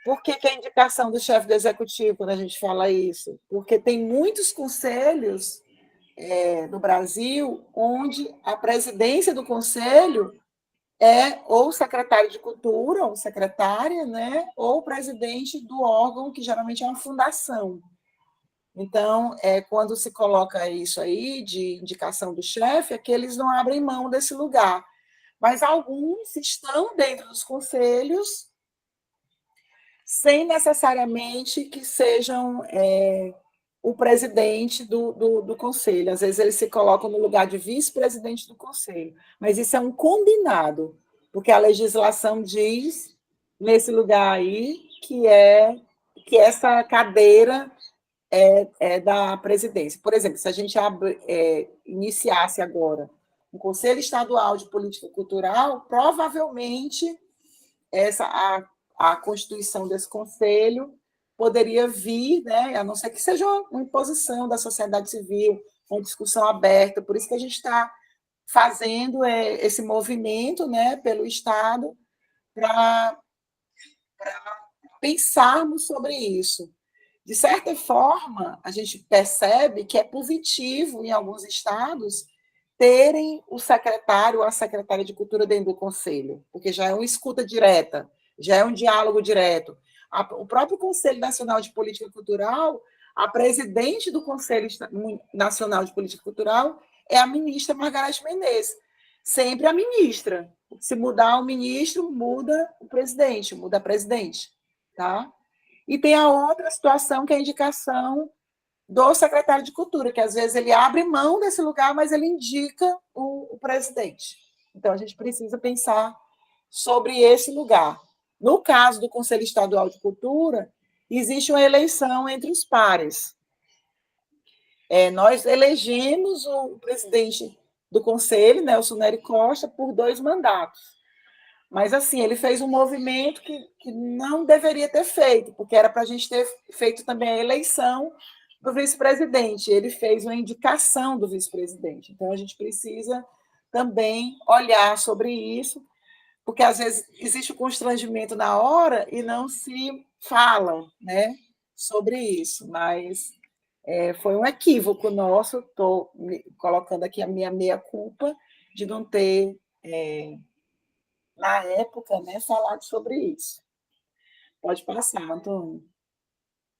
Por que a indicação do chefe do executivo, quando a gente fala isso? Porque tem muitos conselhos no Brasil, onde a presidência do conselho é ou secretário de cultura, ou secretária, né, ou presidente do órgão, que geralmente é uma fundação. Então, quando se coloca isso aí, de indicação do chefe, é que eles não abrem mão desse lugar. Mas alguns estão dentro dos conselhos, sem necessariamente que sejam o presidente do conselho. Às vezes eles se colocam no lugar de vice-presidente do conselho, mas isso é um combinado, porque a legislação diz, nesse lugar aí, que essa cadeira é da presidência. Por exemplo, se a gente iniciasse agora um Conselho Estadual de Política Cultural, provavelmente a constituição desse conselho poderia vir, né, a não ser que seja uma imposição da sociedade civil, uma discussão aberta. Por isso que a gente está fazendo esse movimento, né, pelo Estado, para pensarmos sobre isso. De certa forma, a gente percebe que é positivo, em alguns estados, terem o secretário ou a secretária de cultura dentro do conselho, porque já é uma escuta direta, já é um diálogo direto. O próprio Conselho Nacional de Política Cultural, a presidente do Conselho Nacional de Política Cultural é a ministra Margareth Menezes, sempre a ministra. Se mudar o ministro, muda o presidente, muda a presidente. Tá? E tem a outra situação, que é a indicação do secretário de Cultura, que às vezes ele abre mão desse lugar, mas ele indica o presidente. Então, a gente precisa pensar sobre esse lugar. No caso do Conselho Estadual de Cultura, existe uma eleição entre os pares. Nós elegemos o presidente do Conselho, Nelson Nery Costa, por 2 mandatos. Mas, assim, ele fez um movimento que não deveria ter feito, porque era para a gente ter feito também a eleição do vice-presidente. Ele fez uma indicação do vice-presidente. Então, a gente precisa também olhar sobre isso, porque, às vezes, existe o constrangimento na hora e não se fala, né, sobre isso. Mas foi um equívoco nosso, estou colocando aqui a minha meia-culpa de não ter... na época, né, falado sobre isso. Pode passar, Antônio.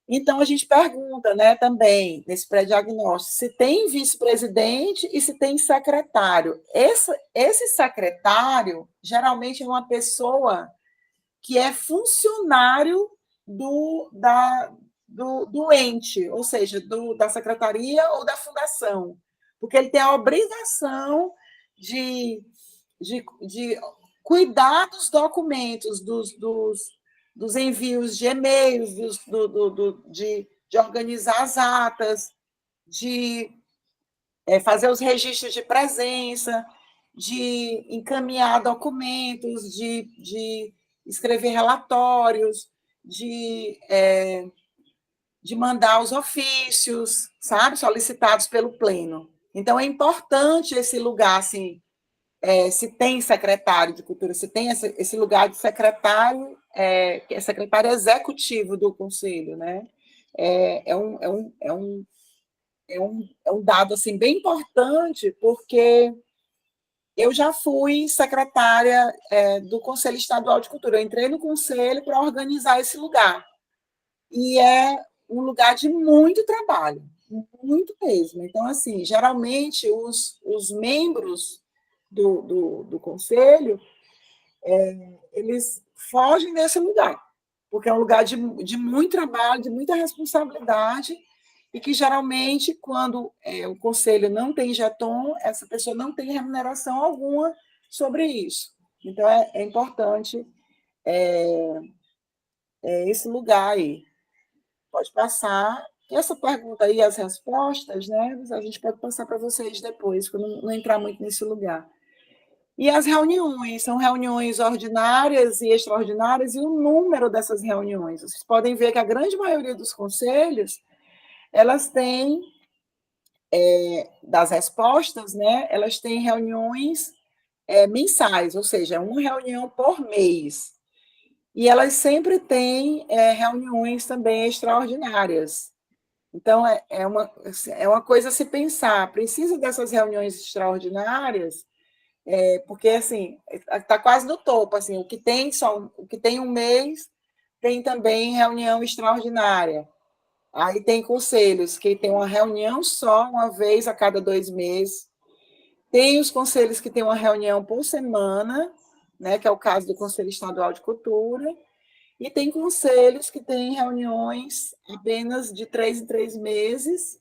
Então, a gente pergunta, né, também, nesse pré-diagnóstico, se tem vice-presidente e se tem secretário. Esse secretário, geralmente, é uma pessoa que é funcionário do ente, ou seja, da secretaria ou da fundação, porque ele tem a obrigação de cuidar dos documentos, dos envios de e-mails, de organizar as atas, de fazer os registros de presença, de encaminhar documentos, de escrever relatórios, de mandar os ofícios, sabe, solicitados pelo Pleno. Então, é importante esse lugar, assim, se tem secretário de cultura, se tem esse lugar de secretário, que é secretário executivo do Conselho, né? É um dado assim, bem importante, porque eu já fui secretária do Conselho Estadual de Cultura. Eu entrei no Conselho para organizar esse lugar. E é um lugar de muito trabalho, muito mesmo. Então, assim, geralmente, os membros do Conselho, eles fogem desse lugar, porque é um lugar de muito trabalho, de muita responsabilidade, e que, geralmente, quando o Conselho não tem jeton, essa pessoa não tem remuneração alguma sobre isso. Então, é importante esse lugar aí. Pode passar. Essa pergunta aí, as respostas, né? A gente pode passar para vocês depois, para não entrar muito nesse lugar. E as reuniões, são reuniões ordinárias e extraordinárias, e o número dessas reuniões. Vocês podem ver que a grande maioria dos conselhos, elas têm, das respostas, né? Elas têm reuniões mensais, ou seja, uma reunião por mês. E elas sempre têm reuniões também extraordinárias. Então, é uma coisa a se pensar. Precisa dessas reuniões extraordinárias, porque, assim, está quase no topo. Assim, o que tem um mês, tem também reunião extraordinária. Aí tem conselhos que tem uma reunião só, uma vez a cada 2 meses. Tem os conselhos que têm uma reunião por semana, né, que é o caso do Conselho Estadual de Cultura. E tem conselhos que têm reuniões apenas de 3 em 3 meses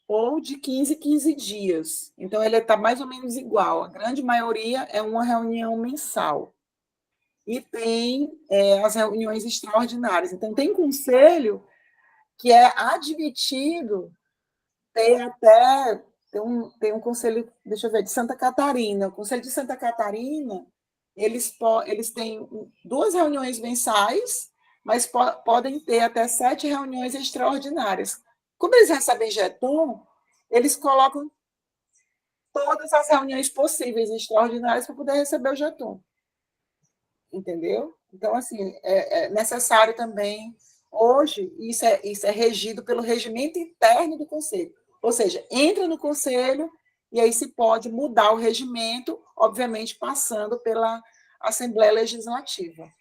ou de 15 em 15 dias. Então, ele está mais ou menos igual. A grande maioria é uma reunião mensal. E tem as reuniões extraordinárias. Então, tem conselho que é admitido ter até... Tem um conselho, deixa eu ver, de Santa Catarina. O Conselho de Santa Catarina, eles têm 2 reuniões mensais, mas podem ter até 7 reuniões extraordinárias. Como eles recebem jeton, eles colocam todas as reuniões possíveis extraordinárias para poder receber o jeton. Entendeu? Então, assim, é necessário também, hoje, isso é regido pelo regimento interno do Conselho. Ou seja, entra no Conselho e aí se pode mudar o regimento, obviamente passando pela Assembleia Legislativa.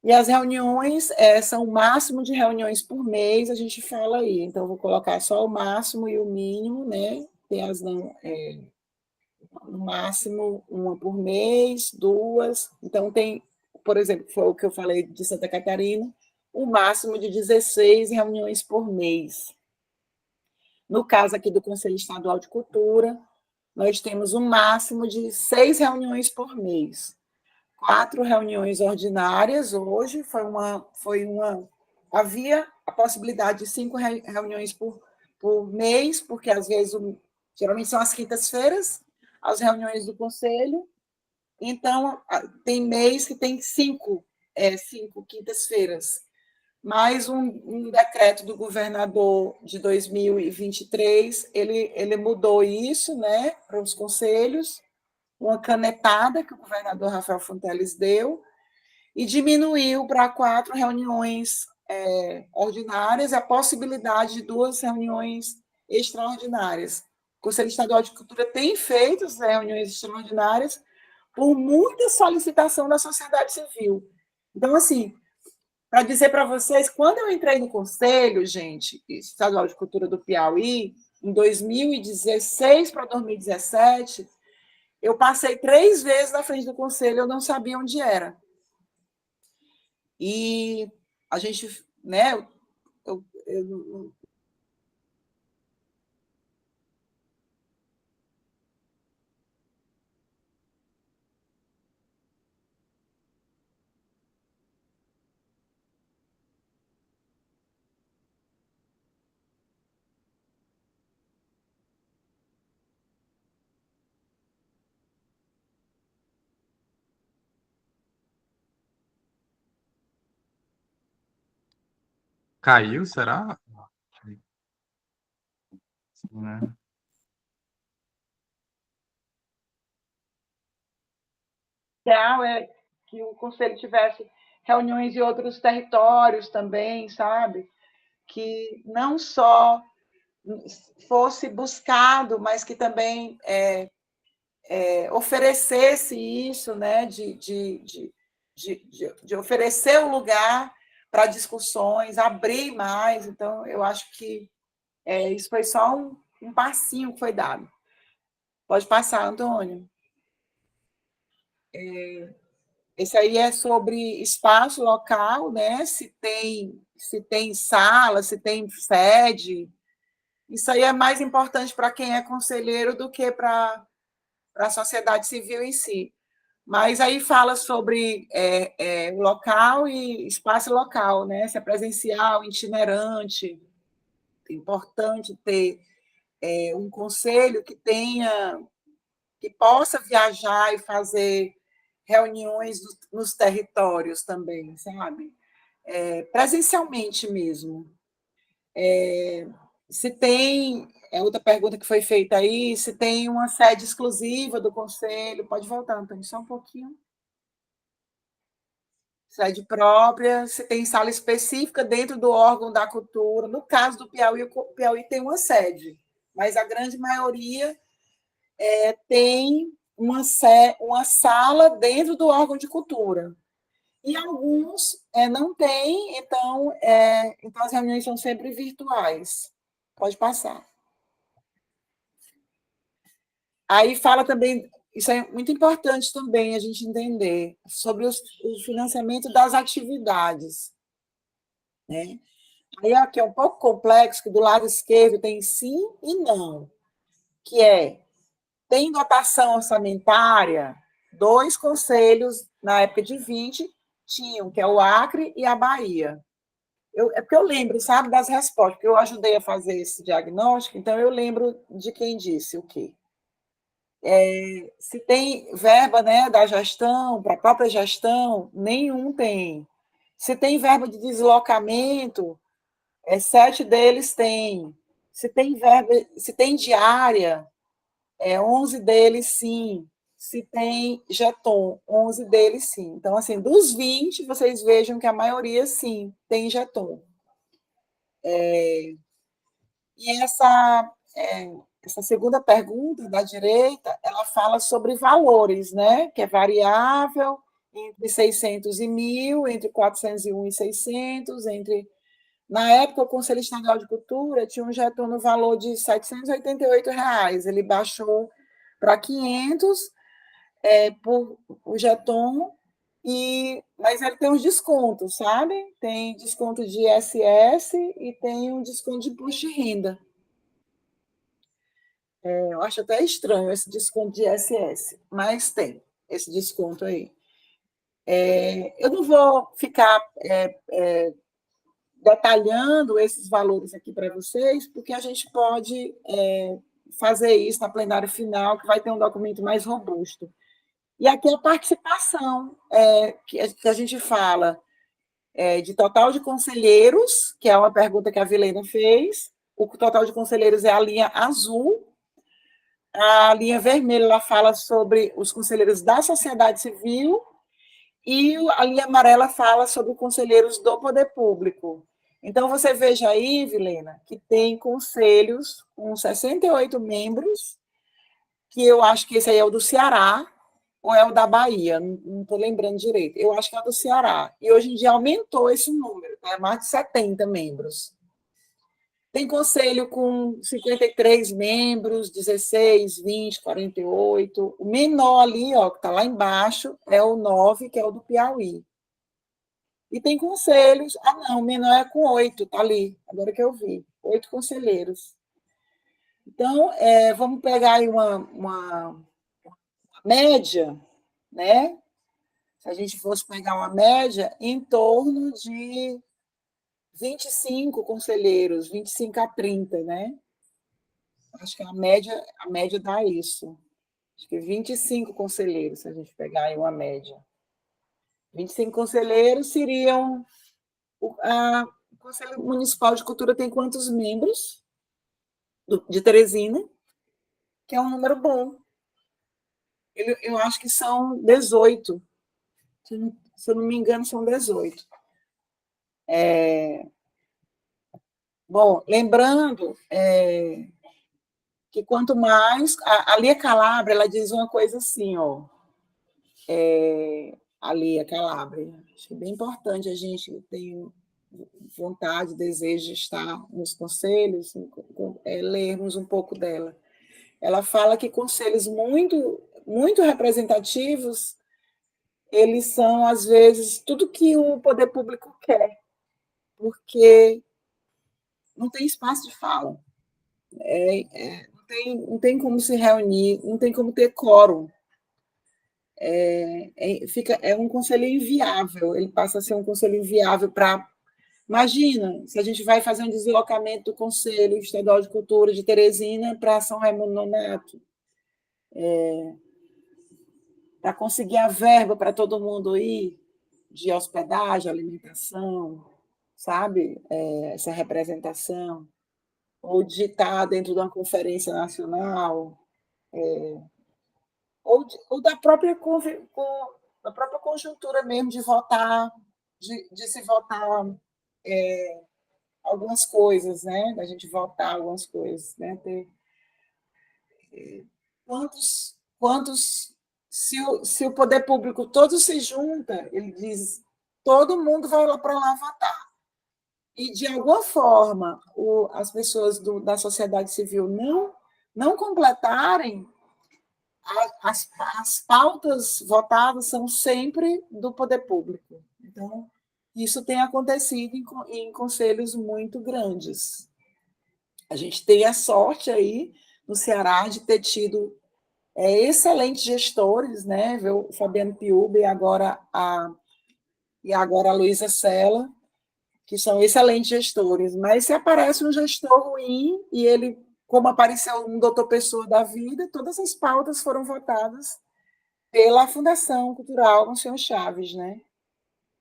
E as reuniões são o máximo de reuniões por mês, a gente fala aí. Então, vou colocar só o máximo e o mínimo, né? Tem as no máximo 1 por mês, 2. Então, tem, por exemplo, foi o que eu falei de Santa Catarina, o máximo de 16 reuniões por mês. No caso aqui do Conselho Estadual de Cultura, nós temos um máximo de 6 reuniões por mês. 4 reuniões ordinárias hoje, havia a possibilidade de 5 reuniões por mês, porque às vezes, geralmente são as quintas-feiras, as reuniões do Conselho. Então, tem mês que tem 5 quintas-feiras. Mais um decreto do governador de 2023, ele mudou isso, né, para os conselhos, uma canetada que o governador Rafael Fonteles deu, e diminuiu para 4 reuniões ordinárias e a possibilidade de 2 reuniões extraordinárias. O Conselho Estadual de Cultura tem feito as reuniões extraordinárias por muita solicitação da sociedade civil. Então, assim, para dizer para vocês, quando eu entrei no Conselho, gente, Estadual de Cultura do Piauí, em 2016 para 2017, eu passei 3 vezes na frente do Conselho, eu não sabia onde era. E a gente, né, eu Caiu, será? Sim, né? ideal é que o Conselho tivesse reuniões em outros territórios também, sabe? Que não só fosse buscado, mas que também oferecesse isso, né? De oferecer o lugar para discussões, abrir mais. Então, eu acho que isso foi só um passinho que foi dado. Pode passar, Antônio. Esse aí é sobre espaço local, né? Se tem sala, se tem sede. Isso aí é mais importante para quem é conselheiro do que para a sociedade civil em si. Mas aí fala sobre local e espaço local, né? Se é presencial, itinerante. É importante ter um conselho que possa viajar e fazer reuniões nos territórios também, sabe? Presencialmente mesmo. Se tem, outra pergunta que foi feita aí, se tem uma sede exclusiva do Conselho, pode voltar, Antônio, só um pouquinho. Sede própria, se tem sala específica dentro do órgão da cultura. No caso do Piauí, o Piauí tem uma sede, mas a grande maioria tem uma sala dentro do órgão de cultura. E alguns não têm, então as reuniões são sempre virtuais. Pode passar. Aí fala também, isso é muito importante também a gente entender, sobre o financiamento das atividades. Né? Aí aqui é um pouco complexo, que do lado esquerdo tem sim e não, que tem dotação orçamentária, 2 conselhos, na época de 20, tinham, que é o Acre e a Bahia. É porque eu lembro, sabe, das respostas, porque eu ajudei a fazer esse diagnóstico, então eu lembro de quem disse o quê. Se tem verba, né, da gestão, para a própria gestão, nenhum tem. Se tem verba de deslocamento, 7 deles têm. Se tem verba, se tem diária, 11 deles sim. Se tem jeton, 11 deles sim. Então, assim, dos 20, vocês vejam que a maioria sim tem jeton. E essa segunda pergunta da direita, ela fala sobre valores, né? Que é variável entre 600 e 1.000, entre 401 e 600, Na época, o Conselho Estadual de Cultura tinha um jeton no valor de R$ 788. Ele baixou para 500 por o jeton, mas ele tem uns descontos, sabe? Tem desconto de ISS e tem um desconto de imposto de renda. Eu acho até estranho esse desconto de ISS, mas tem esse desconto aí. Eu não vou ficar detalhando esses valores aqui para vocês, porque a gente pode fazer isso na plenária final, que vai ter um documento mais robusto. E aqui é a participação, que a gente fala de total de conselheiros, que é uma pergunta que a Vilena fez. O total de conselheiros é a linha azul. A linha vermelha ela fala sobre os conselheiros da sociedade civil e a linha amarela fala sobre conselheiros do poder público. Então, você veja aí, Vilena, que tem conselhos com 68 membros, que eu acho que esse aí é o do Ceará, ou é o da Bahia, não estou lembrando direito. Eu acho que é o do Ceará. E hoje em dia aumentou esse número, é mais de 70 membros. Tem conselho com 53 membros, 16, 20, 48. O menor ali, ó, que está lá embaixo, é o 9, que é o do Piauí. E tem conselhos. Ah, não, o menor é com 8, está ali, agora que eu vi. 8 conselheiros. Então, vamos pegar aí uma média, né? Se a gente fosse pegar uma média, em torno de 25 conselheiros, 25 a 30, né? Acho que a média dá isso. Acho que 25 conselheiros, se a gente pegar aí uma média. 25 conselheiros seriam... O Conselho Municipal de Cultura tem quantos membros? De Teresina, que é um número bom. Eu acho que são 18. Se eu não me engano, são 18. Bom, lembrando que quanto mais... A Lia Calabria, ela diz uma coisa assim, ó. A Lia Calabria. Acho que é bem importante a gente ter vontade, desejo de estar nos conselhos, lermos um pouco dela. Ela fala que conselhos muito, muito representativos, eles são, às vezes, tudo que o poder público quer, porque não tem espaço de fala. Não tem como se reunir, não tem como ter quórum. É um conselho inviável, ele passa a ser um conselho inviável para... Imagina, se a gente vai fazer um deslocamento do Conselho Estadual de Cultura de Teresina para São Raimundo Nonato, para conseguir a verba para todo mundo ir, de hospedagem, alimentação, sabe? Essa representação, ou de estar dentro de uma conferência nacional, ou da própria conjuntura mesmo de votar, de se votar algumas coisas, né? Da gente votar algumas coisas, né? Se o poder público todo se junta, ele diz, todo mundo vai lá para lá votar. E, de alguma forma, as pessoas da sociedade civil não completarem, as pautas votadas são sempre do poder público. Então, isso tem acontecido em conselhos muito grandes. A gente tem a sorte aí, no Ceará, de ter tido excelentes gestores, né? O Fabiano Piuba e agora a Luísa Sela, que são excelentes gestores. Mas se aparece um gestor ruim e ele, como apareceu um doutor Pessoa da vida, todas as pautas foram votadas pela Fundação Cultural Monsenhor Chaves, né?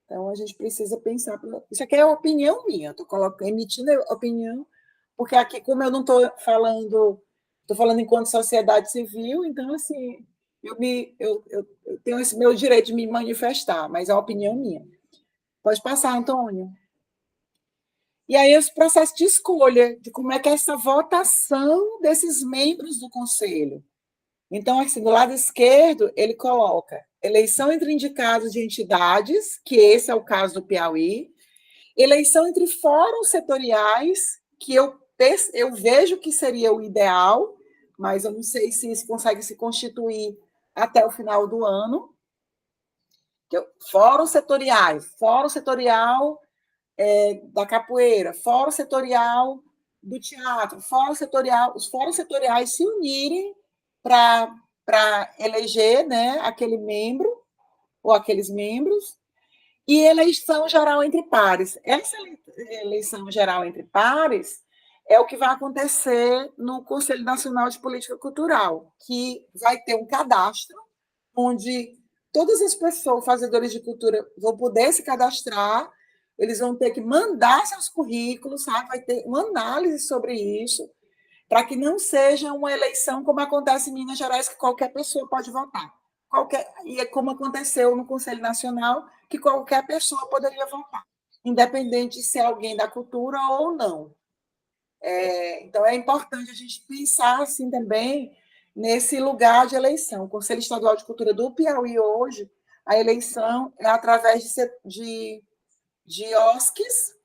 Então, a gente precisa pensar... Isso aqui é a opinião minha, estou emitindo a opinião, porque aqui, como eu não estou falando enquanto sociedade civil, então, assim, eu tenho esse meu direito de me manifestar, mas é a opinião minha. Pode passar, Antônio. E aí, esse processo de escolha, de como é que é essa votação desses membros do Conselho. Então, assim, do lado esquerdo, ele coloca eleição entre indicados de entidades, que esse é o caso do Piauí, eleição entre fóruns setoriais, que eu vejo que seria o ideal, mas eu não sei se isso consegue se constituir até o final do ano. Fórum setorial da capoeira, fórum setorial do teatro, os fóruns setoriais se unirem para eleger, né, aquele membro ou aqueles membros, e eleição geral entre pares. Essa eleição geral entre pares é o que vai acontecer no Conselho Nacional de Política Cultural, que vai ter um cadastro onde todas as pessoas, fazedores de cultura, vão poder se cadastrar, eles vão ter que mandar seus currículos, sabe? Vai ter uma análise sobre isso, para que não seja uma eleição como acontece em Minas Gerais, que qualquer pessoa pode votar. E é como aconteceu no Conselho Nacional, que qualquer pessoa poderia votar, independente de ser alguém da cultura ou não. Então, é importante a gente pensar assim também nesse lugar de eleição. O Conselho Estadual de Cultura do Piauí hoje, a eleição é através de OSCs,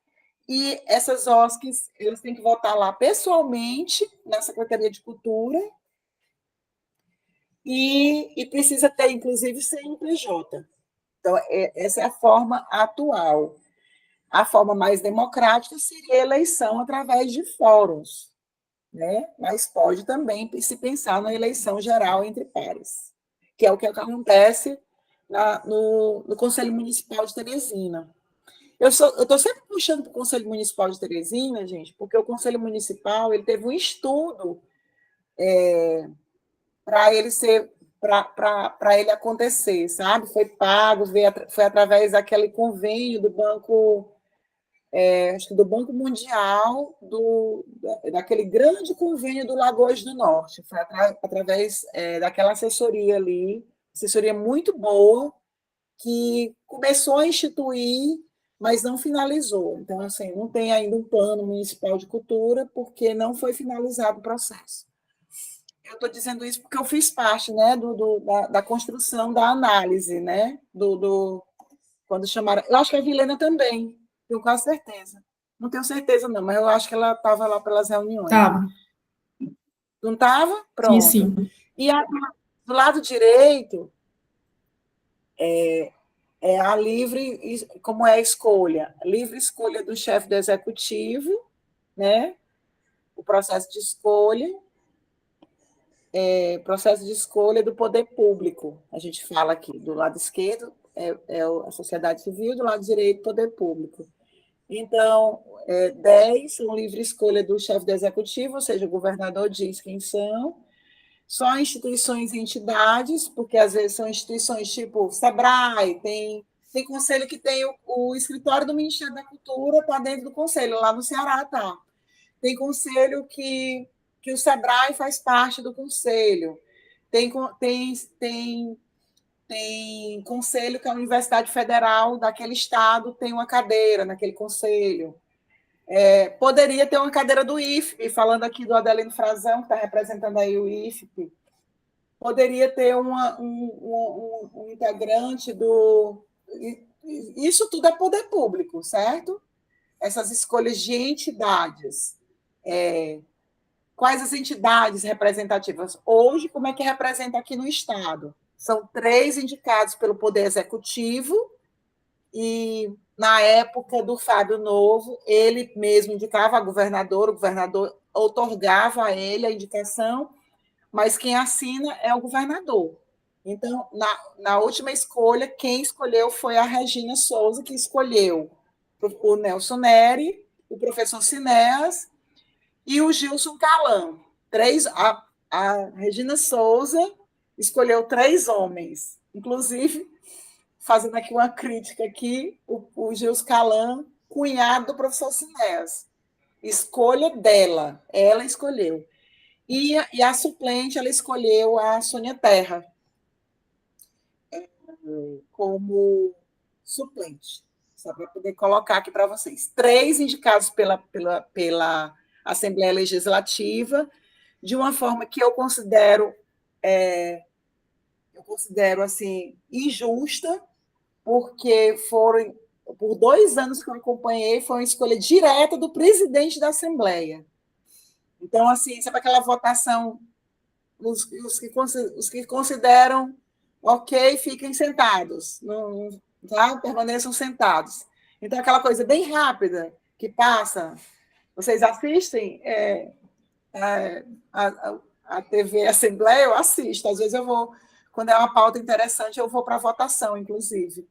e essas OSCs eles têm que votar lá pessoalmente, na Secretaria de Cultura, e precisa ter, inclusive, CNPJ. Então, essa é a forma atual. A forma mais democrática seria a eleição através de fóruns, né? Mas pode também se pensar na eleição geral entre pares, que é o que acontece no Conselho Municipal de Teresina. Eu estou sempre puxando para o Conselho Municipal de Teresina, gente, porque o Conselho Municipal ele teve um estudo para ele ser para ele acontecer, sabe? Foi pago, foi através daquele convênio do Banco, acho que do Banco Mundial, daquele grande convênio do Lagoas do Norte. Foi através daquela assessoria ali, assessoria muito boa, que começou a instituir, mas não finalizou. Então, assim, não tem ainda um plano municipal de cultura, porque não foi finalizado o processo. Eu estou dizendo isso porque eu fiz parte, né, da construção da análise, né, quando chamaram. Eu acho que a Vilena também, tenho quase certeza. Não tenho certeza, não, mas eu acho que ela estava lá pelas reuniões. Tá. Não estava? Pronto. Sim, sim. E do lado direito é a livre, como é a escolha? A livre escolha do chefe do executivo, né? O processo de escolha. Processo de escolha do poder público. A gente fala aqui, do lado esquerdo a sociedade civil, do lado direito, poder público. Então, 10 são livre escolha do chefe do executivo, ou seja, o governador diz quem são. Só instituições e entidades, porque às vezes são instituições tipo SEBRAE, tem conselho que tem o escritório do Ministério da Cultura, está dentro do conselho, lá no Ceará está. Tem conselho que o SEBRAE faz parte do conselho. Tem conselho que a Universidade Federal daquele estado tem uma cadeira naquele conselho. Poderia ter uma cadeira do IFP, falando aqui do Adelino Frazão, que está representando aí o IFP. Poderia ter um integrante do... Isso tudo é poder público, certo? Essas escolhas de entidades. Quais as entidades representativas? Hoje, como é que representa aqui no Estado? São 3 indicados pelo Poder Executivo, e, na época do Fábio Novo, ele mesmo indicava o governador outorgava a ele a indicação, mas quem assina é o governador. Então, na última escolha, quem escolheu foi a Regina Souza, que escolheu o Nelson Neri, o professor Cineas e o Gilson Calan. A Regina Souza escolheu 3 homens, inclusive, fazendo aqui uma crítica aqui, o Gilson Calan, cunhado do professor Cineas. Escolha dela, ela escolheu. E a suplente, ela escolheu a Sônia Terra como suplente, só para poder colocar aqui para vocês. 3 indicados pela Assembleia Legislativa, de uma forma que eu considero assim, injusta, porque por 2 anos que eu acompanhei, foi uma escolha direta do presidente da Assembleia. Então, assim, sabe aquela votação, os que consideram ok, fiquem sentados, não, tá? Permaneçam sentados. Então, aquela coisa bem rápida que passa. Vocês assistem a TV Assembleia? Eu assisto. Às vezes eu vou, quando é uma pauta interessante, eu vou para a votação, inclusive,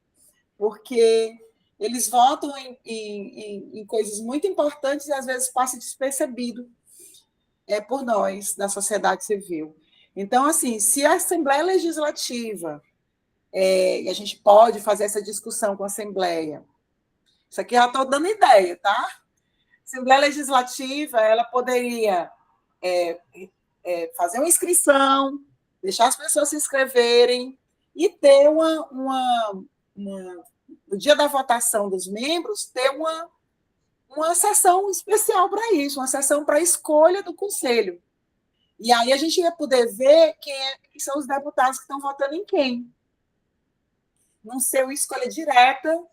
porque eles votam em coisas muito importantes e às vezes passa despercebido por nós, da sociedade civil. Então, assim, se a Assembleia Legislativa, e a gente pode fazer essa discussão com a Assembleia, isso aqui eu já estou dando ideia, tá? A Assembleia Legislativa, ela poderia fazer uma inscrição, deixar as pessoas se inscreverem e ter no dia da votação dos membros, ter uma sessão especial para isso, uma sessão para a escolha do conselho. E aí a gente vai poder ver quem são os deputados que estão votando em quem. Não ser uma escolha direta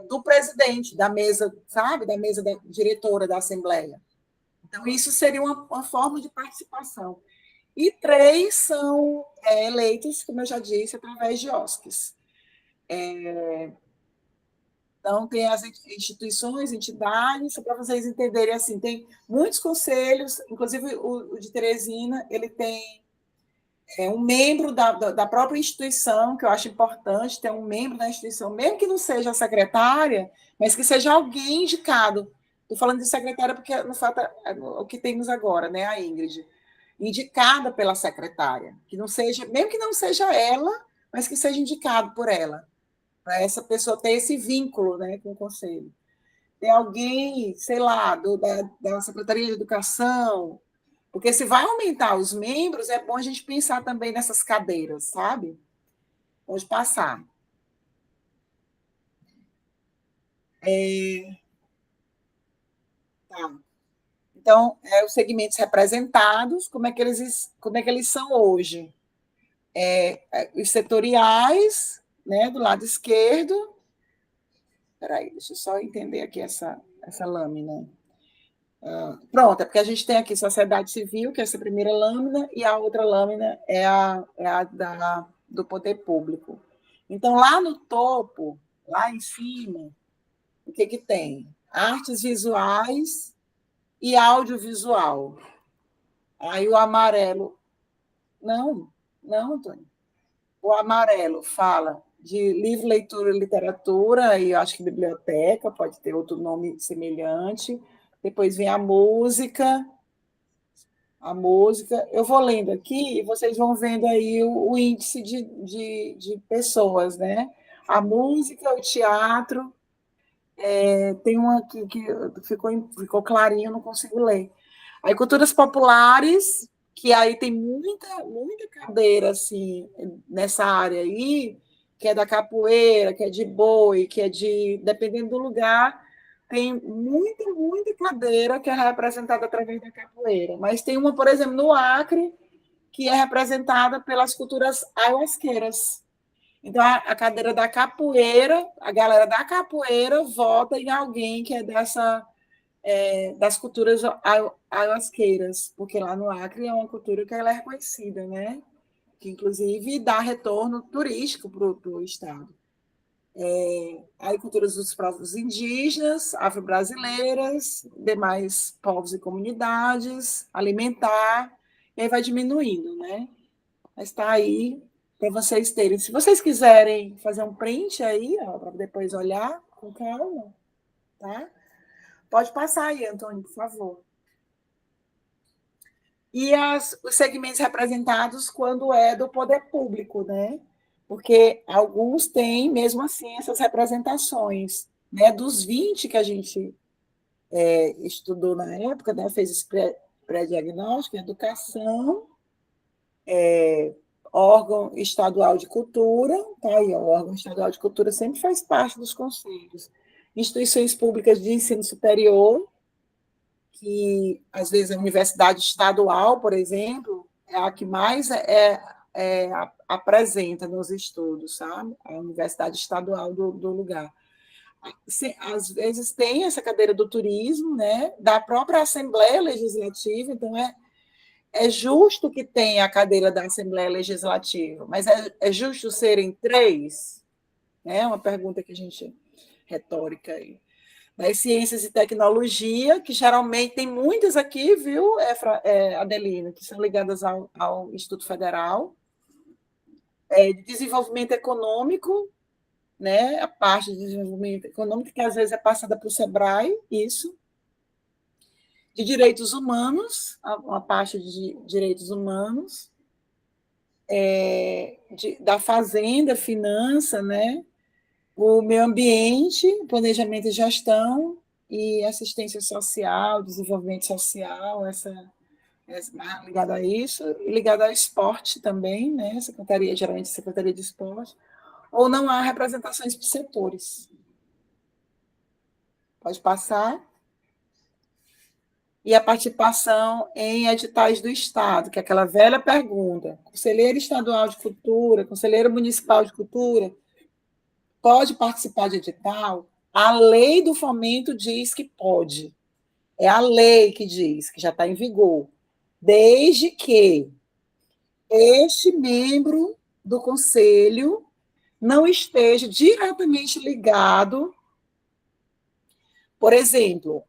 do presidente da mesa, sabe? Da mesa da diretora da Assembleia. Então, isso seria uma forma de participação. E 3 são eleitos, como eu já disse, através de OSCs. Então, tem as instituições, entidades, só para vocês entenderem, assim, tem muitos conselhos, inclusive o de Teresina, ele tem um membro da própria instituição, que eu acho importante ter um membro da instituição, mesmo que não seja a secretária, mas que seja alguém indicado. Estou falando de secretária porque, no fato, é o que temos agora, né, a Ingrid, indicada pela secretária, que não seja, mesmo que não seja ela, mas que seja indicado por ela, para essa pessoa ter esse vínculo, né, com o conselho. Tem alguém, sei lá, da Secretaria de Educação, porque se vai aumentar os membros, é bom a gente pensar também nessas cadeiras, sabe? Pode passar. Tá. Então, os segmentos representados, como é que eles são hoje? Os setoriais, né, do lado esquerdo. Espera aí, deixa eu só entender aqui essa lâmina. Pronto, é porque a gente tem aqui sociedade civil, que é essa primeira lâmina, e a outra lâmina é a do poder público. Então, lá no topo, lá em cima, o que tem? Artes visuais e audiovisual. Aí o amarelo... Não, Antônio. O amarelo fala de livro, leitura e literatura, e eu acho que biblioteca, pode ter outro nome semelhante. Depois vem a música. Eu vou lendo aqui e vocês vão vendo aí o índice de pessoas, né? A música, o teatro, tem uma aqui que ficou clarinho, eu não consigo ler. Aí, culturas populares, que aí tem muita cadeira assim, nessa área aí, que é da capoeira, que é de boi, que é dependendo do lugar, tem muita cadeira que é representada através da capoeira. Mas tem uma, por exemplo, no Acre, que é representada pelas culturas ayahuasqueiras. Então, a cadeira da capoeira, a galera da capoeira vota em alguém que é das culturas ayahuasqueiras, porque lá no Acre é uma cultura que ela é reconhecida, né? Que, inclusive, dá retorno turístico para o Estado. Aí, culturas dos povos indígenas, afro-brasileiras, demais povos e comunidades, alimentar, e aí vai diminuindo, né? Mas está aí para vocês terem. Se vocês quiserem fazer um print aí, para depois olhar com calma, tá? Pode passar aí, Antônio, por favor. E os segmentos representados quando é do poder público, né? Porque alguns têm, mesmo assim, essas representações, né? Dos 20 que a gente estudou na época, né? Fez esse pré-diagnóstico, educação, órgão estadual de cultura, tá aí, o órgão estadual de cultura sempre faz parte dos conselhos. Instituições públicas de ensino superior, que às vezes a universidade estadual, por exemplo, é a que mais apresenta nos estudos, sabe? A universidade estadual do lugar. Às vezes tem essa cadeira do turismo, né? Da própria Assembleia Legislativa, então é justo que tenha a cadeira da Assembleia Legislativa, mas é justo serem 3? É uma pergunta que a gente retórica aí. Das ciências e tecnologia, que geralmente tem muitas aqui, viu, Adelina, que são ligadas ao Instituto Federal, de desenvolvimento econômico, né, a parte de desenvolvimento econômico, que às vezes é passada para o SEBRAE, isso, de direitos humanos, uma parte de direitos humanos, da fazenda, finança, né, o meio ambiente, planejamento e gestão, e assistência social, desenvolvimento social, ligada a isso, e ligada ao esporte também, né? Geralmente Secretaria de Esporte, ou não há representações por setores. Pode passar. e a participação em editais do Estado, que é aquela velha pergunta: conselheiro estadual de cultura, conselheiro municipal de cultura, pode participar de edital? A lei do fomento diz que pode. É a lei que diz, que já está em vigor. Desde que este membro do conselho não esteja diretamente ligado, por exemplo,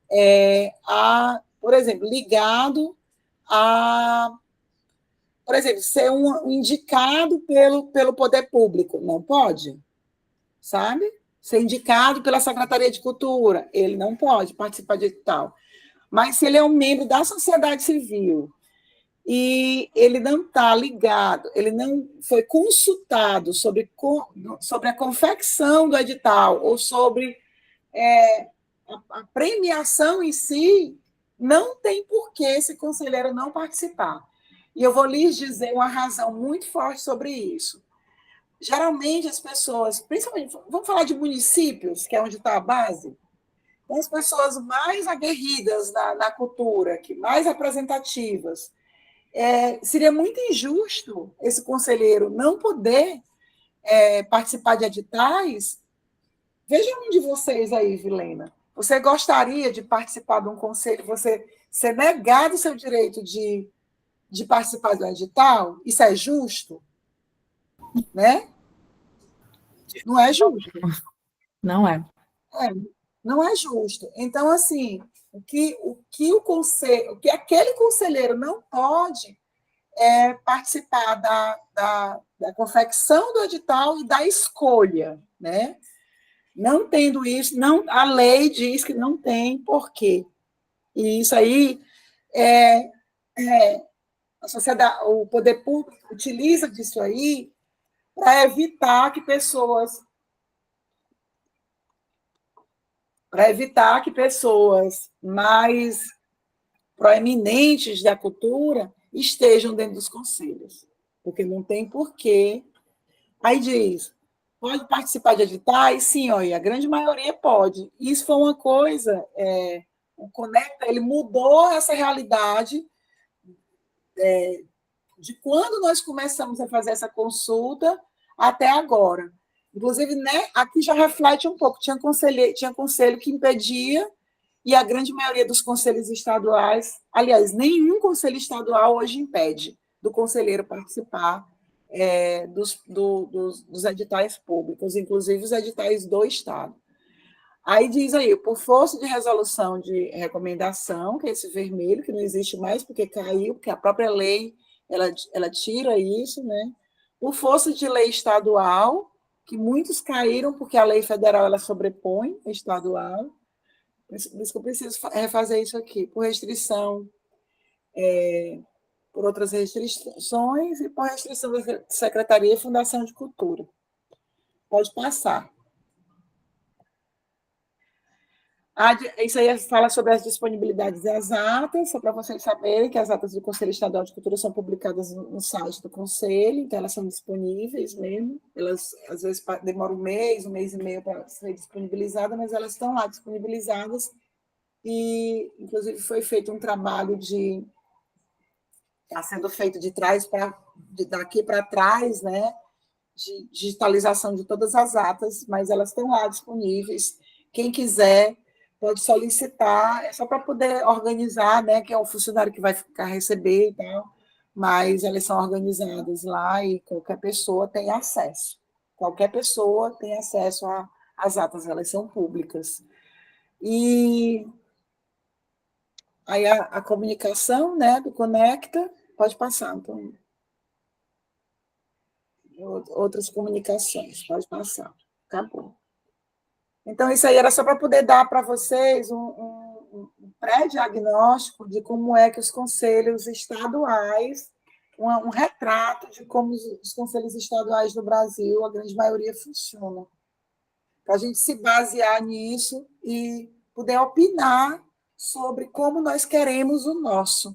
ligado a, por exemplo, ser um indicado pelo poder público. Não pode, sabe? Ser indicado pela Secretaria de Cultura, ele não pode participar de edital. Mas se ele é um membro da sociedade civil e ele não está ligado, ele não foi consultado sobre a confecção do edital ou sobre a premiação em si, não tem por que esse conselheiro não participar. E eu vou lhes dizer uma razão muito forte sobre isso. Geralmente as pessoas, principalmente, vamos falar de municípios, que é onde está a base, as pessoas mais aguerridas na cultura, que mais representativas, seria muito injusto esse conselheiro não poder participar de editais. Veja um de vocês aí, Vilena. Você gostaria de participar de um conselho, você ser negado o seu direito de participar do edital? Isso é justo? Né? Não é justo. Não é. Não é justo. Então, assim, o que aquele conselheiro não pode é participar da confecção do edital e da escolha, né? Não tendo isso, a lei diz que não tem porquê. E isso aí a sociedade, o poder público utiliza disso aí para evitar que pessoas mais proeminentes da cultura estejam dentro dos conselhos, porque não tem porquê. Aí diz, pode participar de editais? Sim, olha, a grande maioria pode. Isso foi uma coisa, o Conecta, ele mudou essa realidade de quando nós começamos a fazer essa consulta até agora. Inclusive, né, aqui já reflete um pouco, tinha conselho que impedia, e a grande maioria dos conselhos estaduais, aliás, nenhum conselho estadual hoje impede do conselheiro participar dos editais públicos, inclusive os editais do Estado. Aí diz aí, por força de resolução de recomendação, que é esse vermelho, que não existe mais porque caiu, porque a própria lei ela tira isso, né? Por força de lei estadual, que muitos caíram porque a lei federal ela sobrepõe a estadual. Por isso que eu preciso refazer isso aqui, por restrição, por outras restrições e por restrição da Secretaria e Fundação de Cultura. Pode passar. Isso aí fala sobre as disponibilidades das atas, só para vocês saberem que as atas do Conselho Estadual de Cultura são publicadas no site do Conselho, então elas são disponíveis mesmo. Elas, às vezes, demoram um mês e meio para ser disponibilizadas, mas elas estão lá disponibilizadas. E, inclusive, foi feito um trabalho está sendo feito daqui para trás, né, de digitalização de todas as atas, mas elas estão lá disponíveis. Quem quiser pode solicitar, é só para poder organizar, né, que é o funcionário que vai receber e tal, mas elas são organizadas lá e qualquer pessoa tem acesso. Qualquer pessoa tem acesso às atas, elas são públicas. E aí a comunicação, né, do Conecta, pode passar, então. Outras comunicações, pode passar. Acabou. Então, isso aí era só para poder dar para vocês um pré-diagnóstico de como é que os conselhos estaduais, um retrato de como os conselhos estaduais do Brasil, a grande maioria, funcionam. Para a gente se basear nisso e poder opinar sobre como nós queremos o nosso.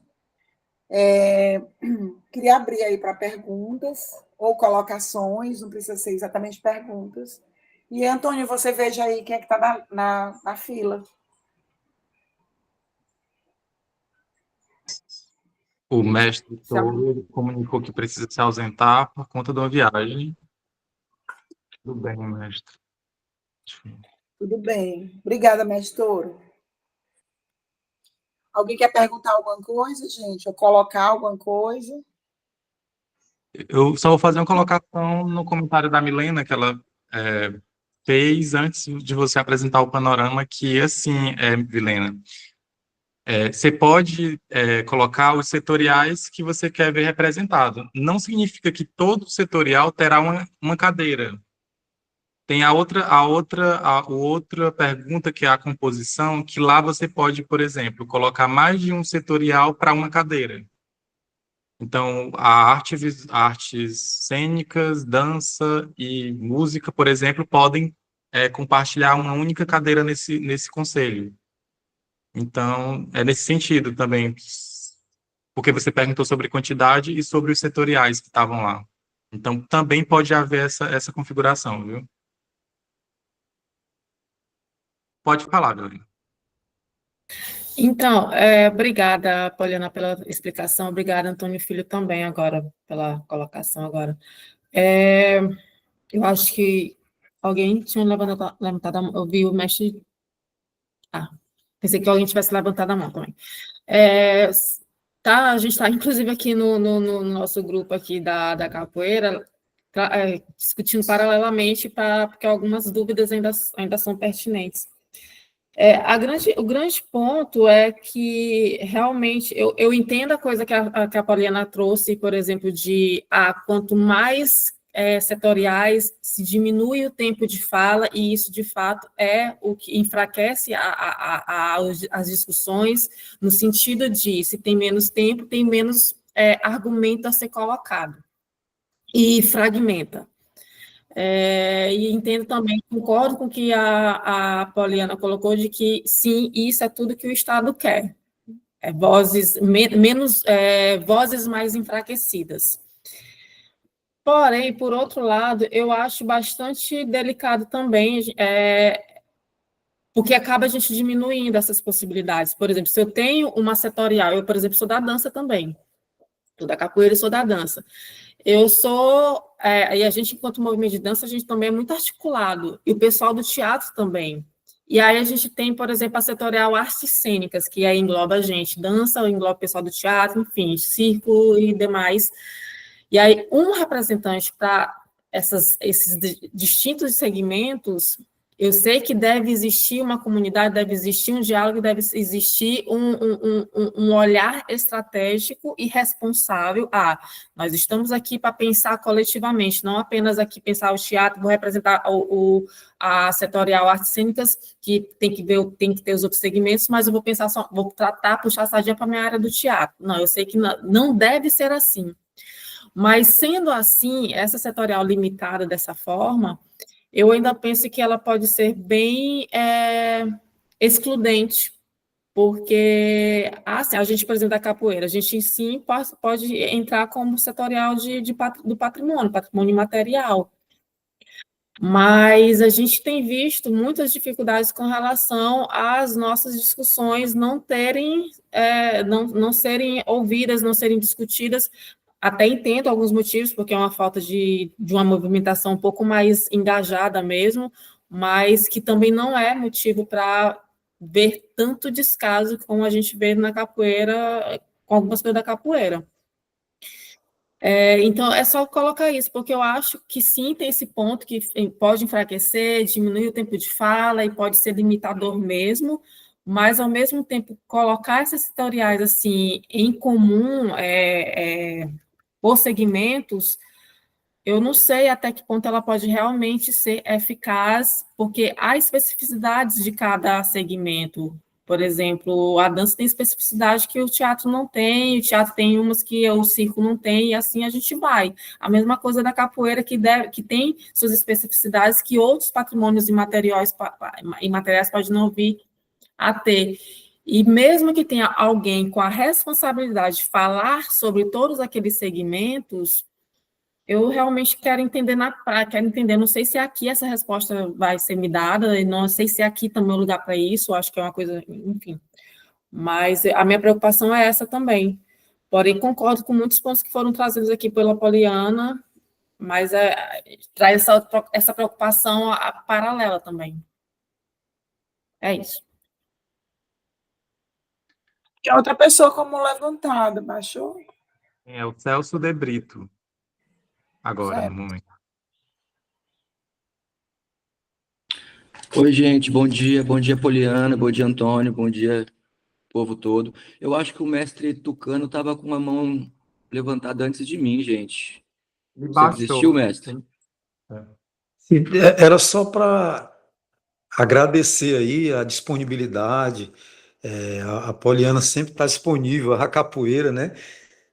Queria abrir aí para perguntas ou colocações, não precisa ser exatamente perguntas. E, Antônio, você veja aí quem é que está na fila. O mestre Toro comunicou que precisa se ausentar por conta de uma viagem. Tudo bem, mestre. Tudo bem. Obrigada, mestre Toro. Alguém quer perguntar alguma coisa, gente? Ou colocar alguma coisa? Eu só vou fazer uma colocação no comentário da Milena, que ela fez antes de você apresentar o panorama, que assim, Milena, você pode colocar os setoriais que você quer ver representado. Não significa que todo setorial terá uma cadeira. Tem a outra pergunta, que é a composição, que lá você pode, por exemplo, colocar mais de um setorial para uma cadeira. Então, artes cênicas, dança e música, por exemplo, podem compartilhar uma única cadeira nesse conselho. Então, é nesse sentido também, porque você perguntou sobre quantidade e sobre os setoriais que estavam lá. Então, também pode haver essa configuração, viu? Pode falar, Violina. Então, obrigada, Poliana, pela explicação. Obrigada, Antônio Filho, também, agora, pela colocação agora. Eu acho que alguém tinha levantado a mão. Eu vi o mestre... pensei que alguém tivesse levantado a mão também. A gente está, inclusive, aqui no nosso grupo aqui da capoeira, discutindo paralelamente, porque algumas dúvidas ainda são pertinentes. O grande ponto é que, realmente, eu entendo a coisa que a Poliana trouxe, por exemplo, de quanto mais setoriais, se diminui o tempo de fala, e isso, de fato, é o que enfraquece as discussões, no sentido de, se tem menos tempo, tem menos argumento a ser colocado, e fragmenta. E entendo também, concordo com o que a Poliana colocou, de que, sim, isso é tudo que o Estado quer. Vozes mais enfraquecidas. Porém, por outro lado, eu acho bastante delicado também, porque acaba a gente diminuindo essas possibilidades. Por exemplo, se eu tenho uma setorial, eu, por exemplo, sou da dança também, sou da capoeira e sou da dança. Eu sou, e a gente, enquanto movimento de dança, a gente também é muito articulado, e o pessoal do teatro também. E aí a gente tem, por exemplo, a setorial artes cênicas, que aí engloba a gente, dança, engloba o pessoal do teatro, enfim, circo e demais. E aí um representante para esses distintos segmentos, eu sei que deve existir uma comunidade, deve existir um diálogo, deve existir um olhar estratégico e responsável. Nós estamos aqui para pensar coletivamente, não apenas aqui pensar o teatro, vou representar a setorial artes cênicas, que tem que ter os outros segmentos, mas eu vou pensar vou puxar a sardinha para a minha área do teatro. Não, eu sei que não deve ser assim. Mas, sendo assim, essa setorial limitada dessa forma, eu ainda penso que ela pode ser bem excludente, porque, assim, a gente, por exemplo, da capoeira, a gente, sim, pode entrar como setorial do patrimônio imaterial, mas a gente tem visto muitas dificuldades com relação às nossas discussões não serem ouvidas, não serem discutidas. Até entendo alguns motivos, porque é uma falta de uma movimentação um pouco mais engajada mesmo, mas que também não é motivo para ver tanto descaso como a gente vê na capoeira, com algumas coisas da capoeira. Então, é só colocar isso, porque eu acho que sim, tem esse ponto que pode enfraquecer, diminuir o tempo de fala e pode ser limitador mesmo, mas, ao mesmo tempo, colocar esses setoriais assim, em comum, por segmentos, eu não sei até que ponto ela pode realmente ser eficaz, porque há especificidades de cada segmento. Por exemplo, a dança tem especificidade que o teatro não tem, o teatro tem umas que o circo não tem, e assim a gente vai. A mesma coisa da capoeira, que tem suas especificidades que outros patrimônios imateriais podem não vir a ter. E mesmo que tenha alguém com a responsabilidade de falar sobre todos aqueles segmentos, eu realmente quero entender não sei se aqui essa resposta vai ser me dada, e não sei se aqui também é o lugar para isso, acho que é uma coisa, enfim. Mas a minha preocupação é essa também, Porém, concordo com muitos pontos que foram trazidos aqui pela Poliana, mas traz essa preocupação paralela também. É isso. Tem outra pessoa como levantada, baixou? É o Celso de Brito, agora, Certo. no momento. Oi, gente, bom dia, Poliana, bom dia, Antônio, bom dia, povo todo. Eu acho que o mestre Tucano estava com a mão levantada antes de mim, gente. Ele Você baixou. desistiu, mestre? Sim. É. Sim, era só para agradecer aí a disponibilidade. A Poliana sempre está disponível, a capoeira, né?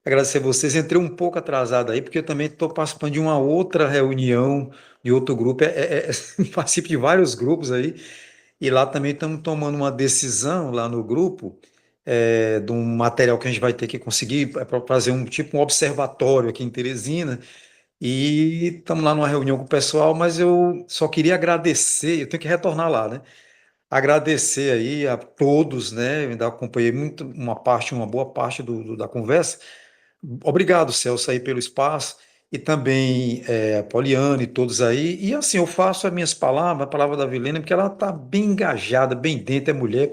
Agradecer a vocês. Entrei um pouco atrasado aí, porque eu também estou participando de uma outra reunião, de outro grupo. Participo de vários grupos aí, e lá também estamos tomando uma decisão lá no grupo, de um material que a gente vai ter que conseguir para fazer um observatório aqui em Teresina. E estamos lá numa reunião com o pessoal, mas eu só queria agradecer, eu tenho que retornar lá, né? Agradecer aí a todos, né? Eu ainda acompanhei muito uma boa parte da conversa. Obrigado, Celso, aí pelo espaço, e também a Poliana e todos aí. E assim, eu faço as minhas palavras, a palavra da Vilena, porque ela está bem engajada, bem dentro, é mulher.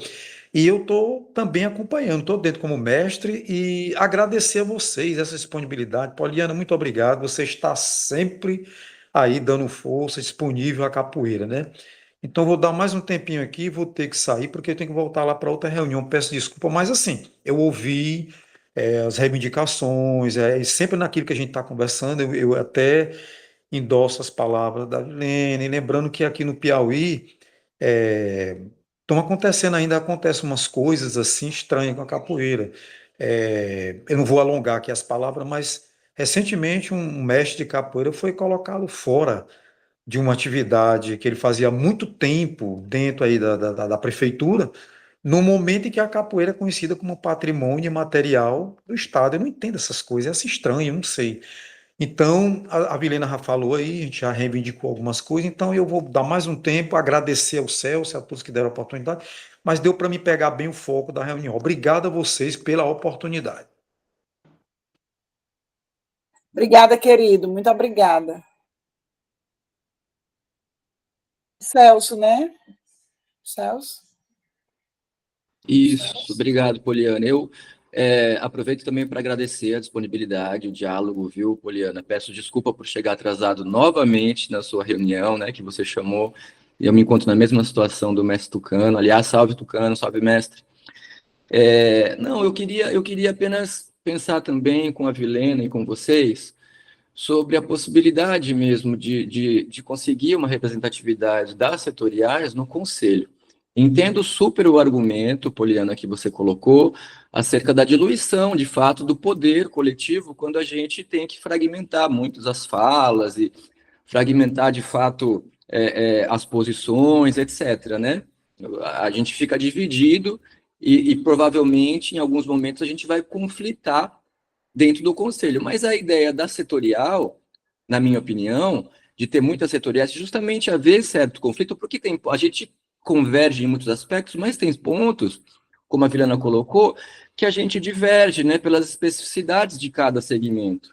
E eu estou também acompanhando, estou dentro como mestre e agradecer a vocês essa disponibilidade. Poliana, muito obrigado. Você está sempre aí dando força, disponível à capoeira, né? Então, vou dar mais um tempinho aqui, vou ter que sair, porque eu tenho que voltar lá para outra reunião. Peço desculpa, mas assim, eu ouvi as reivindicações, e sempre naquilo que a gente está conversando, eu até endosso as palavras da Lene, lembrando que aqui no Piauí estão acontecendo ainda, acontecem umas coisas assim estranhas com a capoeira. Eu não vou alongar aqui as palavras, mas recentemente um mestre de capoeira foi colocado fora de uma atividade que ele fazia há muito tempo dentro aí da prefeitura, no momento em que a capoeira é conhecida como patrimônio material do Estado. Eu não entendo essas coisas, é assim estranho, eu não sei. Então, a Vilena já falou aí, a gente já reivindicou algumas coisas, então eu vou dar mais um tempo, agradecer ao Celso, a todos que deram a oportunidade, mas deu para me pegar bem o foco da reunião. Obrigado a vocês pela oportunidade. Obrigada, querido, muito obrigada. Celso, né? Celso? Isso, obrigado, Poliana. Eu aproveito também para agradecer a disponibilidade, o diálogo, viu, Poliana? Peço desculpa por chegar atrasado novamente na sua reunião, né, que você chamou, e eu me encontro na mesma situação do mestre Tucano. Aliás, salve Tucano, salve mestre. Não, eu queria apenas pensar também com a Vilena e com vocês sobre a possibilidade mesmo de conseguir uma representatividade das setoriais no conselho. Entendo super o argumento, Poliana, que você colocou, acerca da diluição, de fato, do poder coletivo, quando a gente tem que fragmentar muito as falas e fragmentar, de fato, as posições, etc., né? A gente fica dividido e provavelmente, em alguns momentos, a gente vai conflitar dentro do conselho. Mas a ideia da setorial, na minha opinião, de ter muitas setoriais, justamente haver certo conflito, porque a gente converge em muitos aspectos, mas tem pontos, como a Vilana colocou, que a gente diverge, né, pelas especificidades de cada segmento.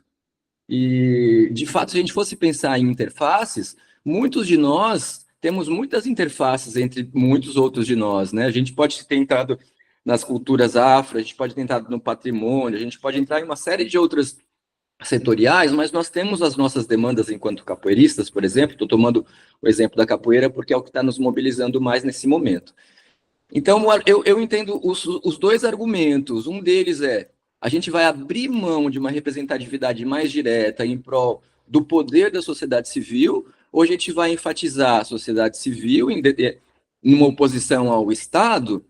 E, de fato, se a gente fosse pensar em interfaces, muitos de nós temos muitas interfaces entre muitos outros de nós, né? A gente pode ter entrado nas culturas afro, a gente pode ter entrado no patrimônio, a gente pode entrar em uma série de outras setoriais, mas nós temos as nossas demandas enquanto capoeiristas, por exemplo. Estou tomando o exemplo da capoeira porque é o que está nos mobilizando mais nesse momento. Então, eu entendo os dois argumentos. Um deles a gente vai abrir mão de uma representatividade mais direta em prol do poder da sociedade civil, ou a gente vai enfatizar a sociedade civil numa oposição ao Estado,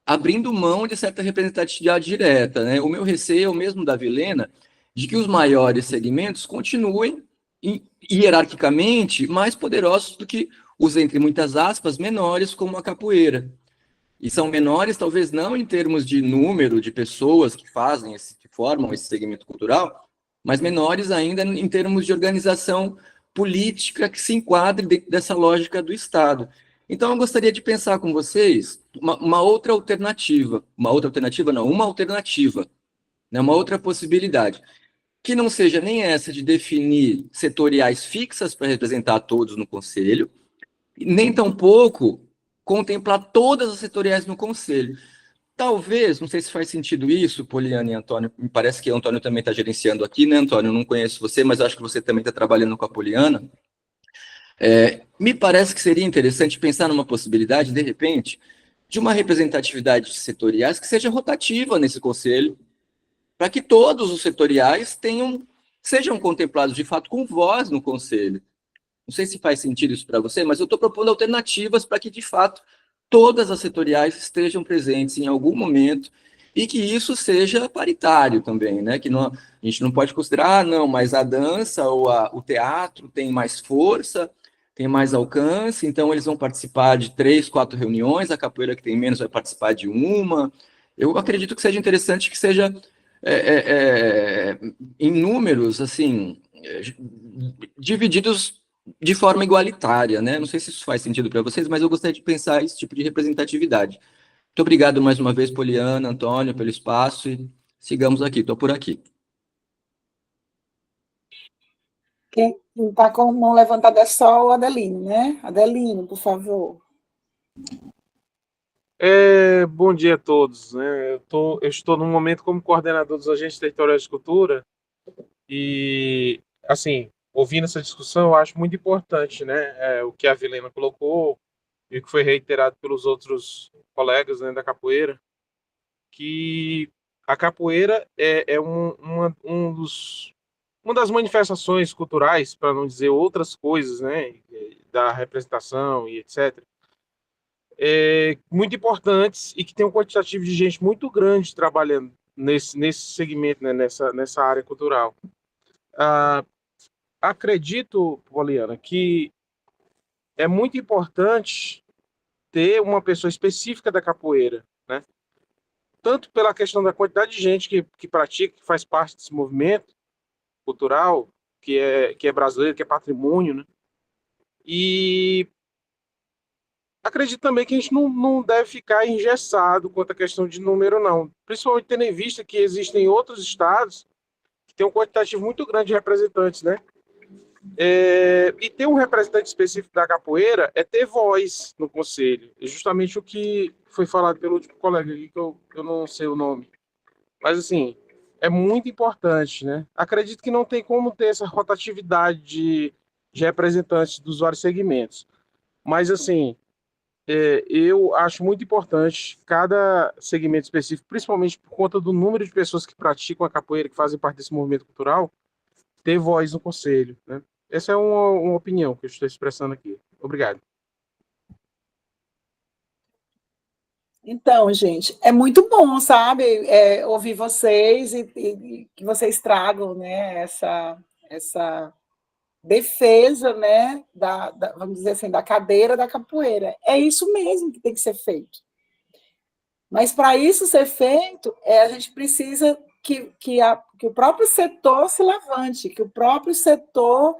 abrindo mão de certa representatividade direta, né? O meu receio é o mesmo da Vilena, de que os maiores segmentos continuem hierarquicamente mais poderosos do que os, entre muitas aspas, menores, como a capoeira. E são menores, talvez não em termos de número de pessoas que formam esse segmento cultural, mas menores ainda em termos de organização política que se enquadre dentro dessa lógica do Estado. Então, eu gostaria de pensar com vocês uma outra alternativa. Uma alternativa. né? Uma outra possibilidade, que não seja nem essa de definir setoriais fixas para representar todos no conselho, nem tampouco contemplar todas as setoriais no conselho. Talvez, não sei se faz sentido isso, Poliana e Antônio, me parece que o Antônio também está gerenciando aqui, né, Antônio? Eu não conheço você, mas acho que você também está trabalhando com a Poliana. Me parece que seria interessante pensar numa possibilidade, de repente, de uma representatividade de setoriais que seja rotativa nesse conselho, para que todos os setoriais sejam contemplados de fato com voz no conselho. Não sei se faz sentido isso para você, mas eu estou propondo alternativas para que, de fato, todas as setoriais estejam presentes em algum momento e que isso seja paritário também, né? Que a gente não pode considerar, não, mas a dança ou o teatro tem mais força, tem mais alcance, então eles vão participar de 3, 4 reuniões, a capoeira que tem menos vai participar de uma. Eu acredito que seja interessante que seja em números, assim, divididos de forma igualitária, né? Não sei se isso faz sentido para vocês, mas eu gostaria de pensar esse tipo de representatividade. Muito obrigado mais uma vez, Poliana, Antônio, pelo espaço e sigamos aqui, estou por aqui. Quem está com a mão levantada é só o Adelino, né? Adelino, por favor. Bom dia a todos, né? Eu estou no momento como coordenador dos agentes territoriais de cultura e, assim, ouvindo essa discussão, eu acho muito importante, né? O que a Vilena colocou e o que foi reiterado pelos outros colegas, né, da capoeira, que a capoeira é uma das manifestações culturais, para não dizer outras coisas, né, da representação e etc., muito importantes e que tem um quantitativo de gente muito grande trabalhando nesse segmento, né, nessa área cultural. Acredito, Poliana, que é muito importante ter uma pessoa específica da capoeira, né? Tanto pela questão da quantidade de gente que pratica, que faz parte desse movimento cultural, que é brasileiro, que é patrimônio, né? E acredito também que a gente não deve ficar engessado quanto à questão de número, não. Principalmente tendo em vista que existem outros estados que têm um quantitativo muito grande de representantes, né? E ter um representante específico da capoeira é ter voz no conselho. É justamente o que foi falado pelo último colega aqui, que eu não sei o nome. Mas, assim, é muito importante, né? Acredito que não tem como ter essa rotatividade de representantes dos vários segmentos. Mas, assim, eu acho muito importante cada segmento específico, principalmente por conta do número de pessoas que praticam a capoeira, que fazem parte desse movimento cultural, ter voz no conselho, né? Essa é uma opinião que eu estou expressando aqui. Obrigado. Então, gente, é muito bom, sabe, ouvir vocês e que vocês tragam, né, essa defesa, né, vamos dizer assim, da cadeira da capoeira. É isso mesmo que tem que ser feito. Mas para isso ser feito, a gente precisa que o próprio setor se levante, que o próprio setor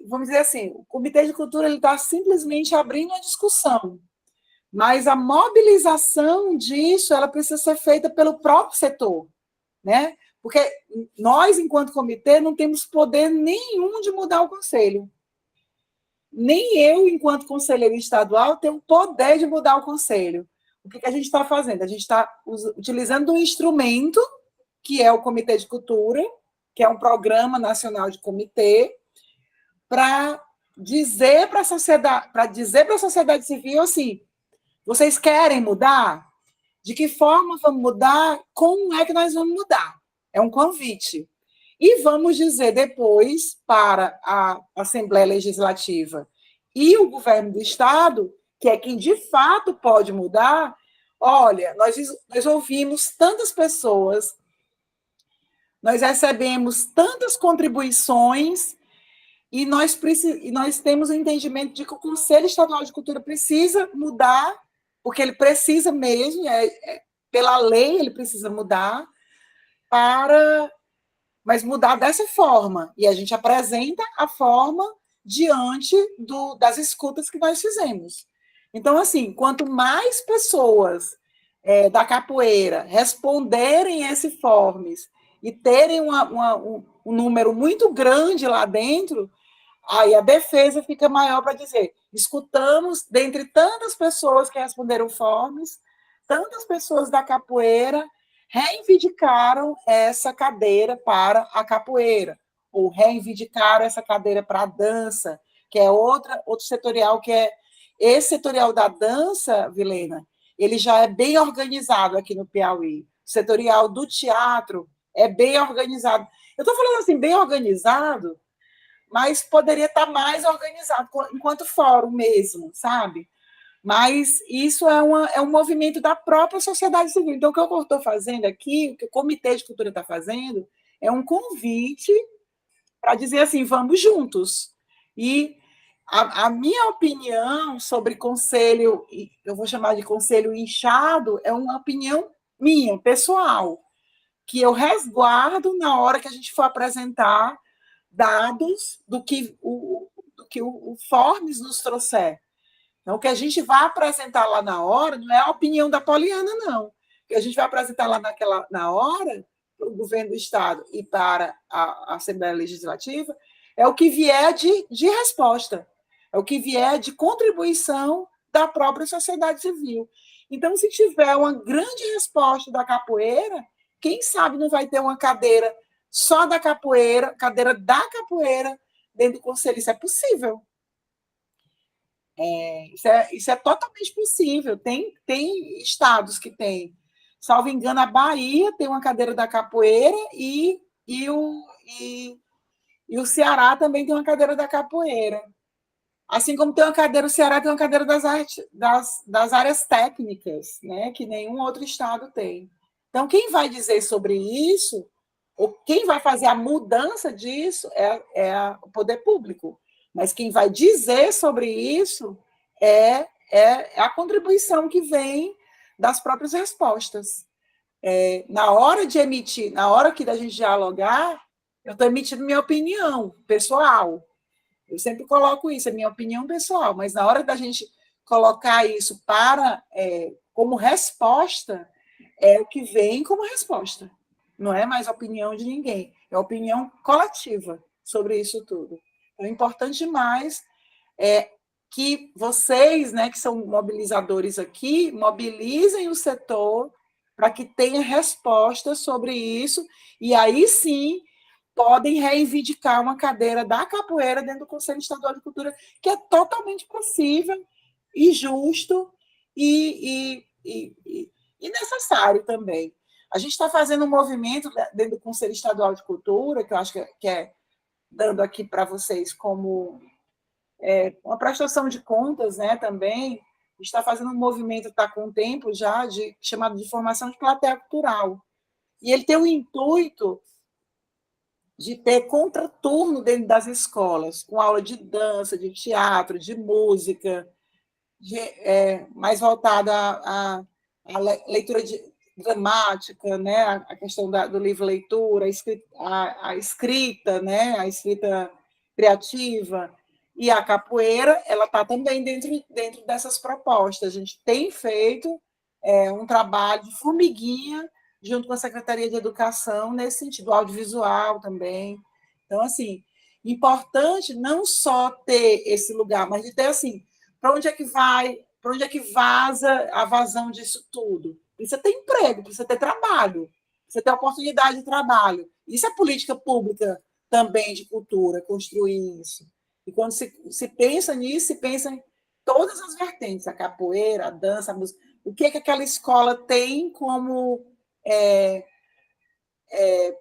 vamos dizer assim, o Comitê de Cultura está simplesmente abrindo uma discussão, mas a mobilização disso ela precisa ser feita pelo próprio setor, né? Porque nós, enquanto comitê, não temos poder nenhum de mudar o conselho. Nem eu, enquanto conselheiro estadual, tenho poder de mudar o conselho. O que a gente está fazendo? A gente está utilizando um instrumento, que é o Comitê de Cultura, que é um programa nacional de comitê, para dizer para a sociedade civil assim: vocês querem mudar? De que forma vamos mudar? Como é que nós vamos mudar? É um convite. E vamos dizer depois para a Assembleia Legislativa e o governo do Estado, que é quem de fato pode mudar, olha, nós ouvimos tantas pessoas, nós recebemos tantas contribuições e nós temos o entendimento de que o Conselho Estadual de Cultura precisa mudar, porque ele precisa mesmo, pela lei ele precisa mudar, mas mudar dessa forma. E a gente apresenta a forma diante das escutas que nós fizemos. Então, assim, quanto mais pessoas da capoeira responderem esse forms e terem um número muito grande lá dentro, aí a defesa fica maior para dizer, escutamos, dentre tantas pessoas que responderam forms, tantas pessoas da capoeira reivindicaram essa cadeira para a capoeira, ou reivindicaram essa cadeira para a dança, que é outro setorial, que é esse setorial da dança, Vilena, ele já é bem organizado aqui no Piauí. O setorial do teatro é bem organizado. Eu estou falando assim, bem organizado, mas poderia estar mais organizado, enquanto fórum mesmo, sabe? Mas isso é um movimento da própria sociedade civil. Então, o que eu estou fazendo aqui, o que o Comitê de Cultura está fazendo, é um convite para dizer assim, vamos juntos. E a minha opinião sobre conselho, eu vou chamar de conselho inchado, é uma opinião minha, pessoal, que eu resguardo na hora que a gente for apresentar dados do que o Forms nos trouxer. Então, o que a gente vai apresentar lá na hora não é a opinião da Poliana, não. O que a gente vai apresentar lá na hora, para o governo do Estado e para a Assembleia Legislativa, é o que vier de resposta, é o que vier de contribuição da própria sociedade civil. Então, se tiver uma grande resposta da capoeira, quem sabe não vai ter uma cadeira só da capoeira, cadeira da capoeira dentro do conselho. Isso é possível. Isso é totalmente possível. Tem estados que têm, salvo engano, a Bahia tem uma cadeira da capoeira e o Ceará também tem uma cadeira da capoeira. Assim como tem uma cadeira, o Ceará tem uma cadeira das áreas técnicas, né, que nenhum outro estado tem. Então, quem vai dizer sobre isso, ou quem vai fazer a mudança disso, é o poder público. Mas quem vai dizer sobre isso é a contribuição que vem das próprias respostas. Na hora de emitir, na hora que da gente dialogar, eu estou emitindo minha opinião pessoal. Eu sempre coloco isso, é minha opinião pessoal, mas na hora da gente colocar isso como resposta, é o que vem como resposta. Não é mais a opinião de ninguém, é a opinião coletiva sobre isso tudo. Então, é importante demais que vocês, né, que são mobilizadores aqui, mobilizem o setor para que tenha resposta sobre isso, e aí sim podem reivindicar uma cadeira da capoeira dentro do Conselho Estadual de Cultura, que é totalmente possível e justo e necessário também. A gente está fazendo um movimento dentro do Conselho Estadual de Cultura, que eu acho que é dando aqui para vocês como uma prestação de contas, né, também. A gente está fazendo um movimento, está com um tempo já, chamado de formação de plateia cultural. E ele tem o intuito de ter contraturno dentro das escolas, com aula de dança, de teatro, de música, mais voltada à leitura dramática, né? A questão do livro-leitura, a escrita, né? A escrita criativa. E a capoeira, ela está também dentro dessas propostas. A gente tem feito um trabalho de formiguinha junto com a Secretaria de Educação, nesse sentido, audiovisual também. Então, assim, importante não só ter esse lugar, mas de ter, assim, para onde é que vai, para onde é que vaza a vazão disso tudo? Precisa ter emprego, precisa ter trabalho, precisa ter oportunidade de trabalho. Isso é política pública também de cultura, construir isso. E quando se pensa nisso, se pensa em todas as vertentes, a capoeira, a dança, a música, o que aquela escola tem como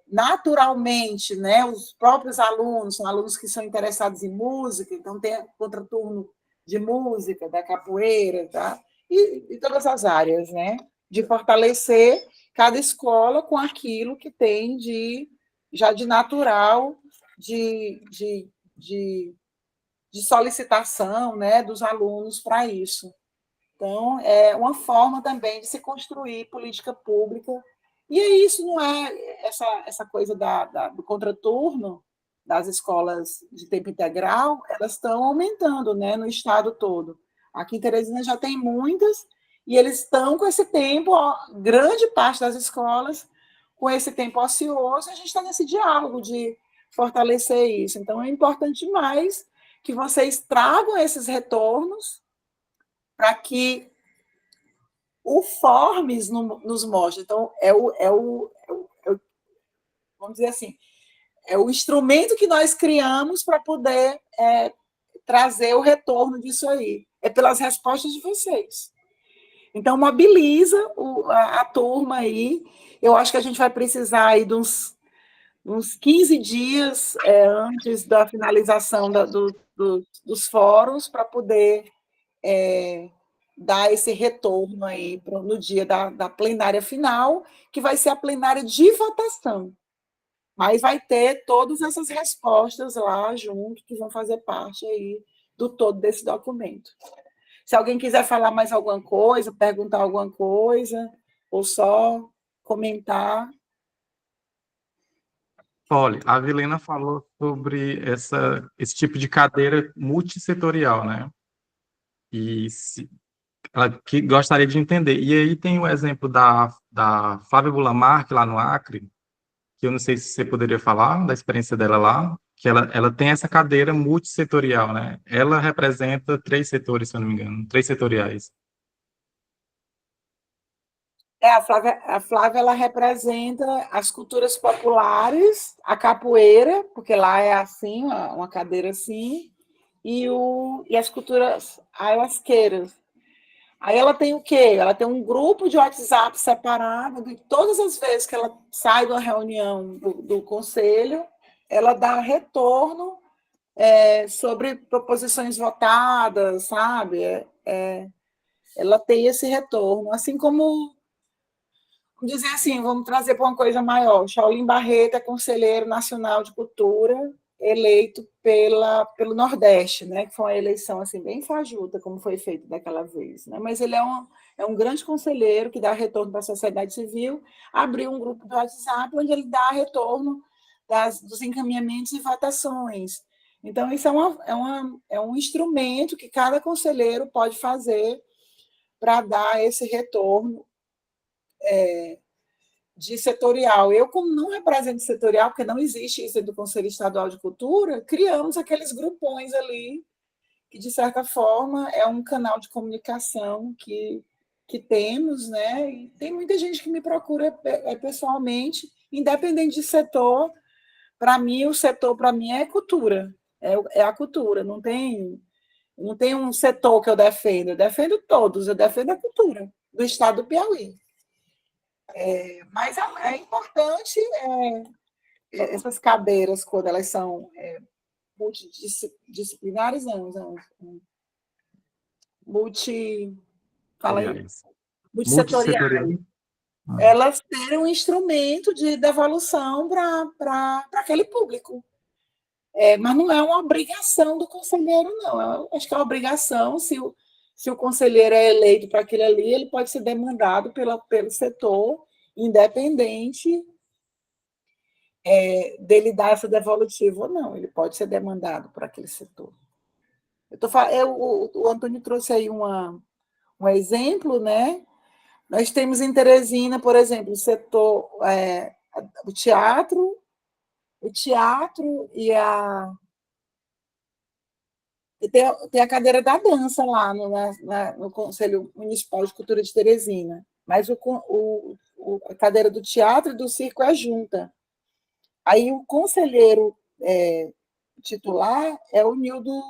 naturalmente, né, os próprios alunos, são alunos que são interessados em música, então tem contraturno de música, da capoeira, tá? E todas as áreas, né, de fortalecer cada escola com aquilo que tem já de natural, de solicitação, né, dos alunos para isso. Então, é uma forma também de se construir política pública. E isso não é essa coisa do contraturno das escolas de tempo integral, elas estão aumentando, né, no estado todo. Aqui em Teresina já tem muitas, e eles estão com esse tempo, ó, grande parte das escolas, com esse tempo ocioso, a gente está nesse diálogo de fortalecer isso. Então, é importante demais que vocês tragam esses retornos para que o Formes nos mostre. Então, vamos dizer assim, é o instrumento que nós criamos para poder trazer o retorno disso aí. É pelas respostas de vocês. Então, mobiliza a turma aí. Eu acho que a gente vai precisar aí de uns 15 dias antes da finalização dos fóruns para poder dar esse retorno aí no dia da plenária final, que vai ser a plenária de votação. Mas vai ter todas essas respostas lá junto, que vão fazer parte aí do todo desse documento. Se alguém quiser falar mais alguma coisa, perguntar alguma coisa, ou só comentar. Olha, a Vilena falou sobre esse tipo de cadeira multissetorial, né? E ela que gostaria de entender. E aí tem o exemplo da Flávia Bulamarque, lá no Acre, que eu não sei se você poderia falar da experiência dela lá, que ela tem essa cadeira multissetorial, né? Ela representa 3 setores, se eu não me engano, 3 setoriais. A Flávia ela representa as culturas populares, a capoeira, porque lá é assim, uma cadeira assim, e as culturas ayahuasqueiras. Aí ela tem o quê? Ela tem um grupo de WhatsApp separado, e todas as vezes que ela sai da reunião do conselho, ela dá retorno sobre proposições votadas, sabe? Ela tem esse retorno, assim como, vamos dizer assim, vamos trazer para uma coisa maior. Shaolin Barreto é conselheiro nacional de cultura, eleito pelo Nordeste, né? Que foi uma eleição assim, bem fajuta, como foi feito daquela vez. Né? Mas ele é um grande conselheiro que dá retorno para a sociedade civil, abriu um grupo do WhatsApp onde ele dá retorno dos encaminhamentos e votações. Então, isso é um instrumento que cada conselheiro pode fazer para dar esse retorno de setorial. Eu, como não represento setorial, porque não existe isso do Conselho Estadual de Cultura, criamos aqueles grupões ali, que, de certa forma, é um canal de comunicação que temos, né? E tem muita gente que me procura pessoalmente, independente de setor. Para mim, o setor, para mim, é cultura, é a cultura, não tem um setor que eu defendo todos, eu defendo a cultura do estado do Piauí. Mas é importante essas cadeiras, quando elas são multidisciplinares, multissetoriais, elas terem um instrumento de devolução para aquele público. Mas não é uma obrigação do conselheiro, não. Eu acho que é uma obrigação, se o conselheiro é eleito para aquilo ali, ele pode ser demandado pelo setor, independente dele dar essa devolutiva ou não. Ele pode ser demandado por aquele setor. O Antônio trouxe aí um exemplo, né? Nós temos em Teresina, por exemplo, o setor, o teatro e tem a cadeira da dança lá no Conselho Municipal de Cultura de Teresina, mas a cadeira do teatro e do circo é junta. Aí o conselheiro titular é o Nildo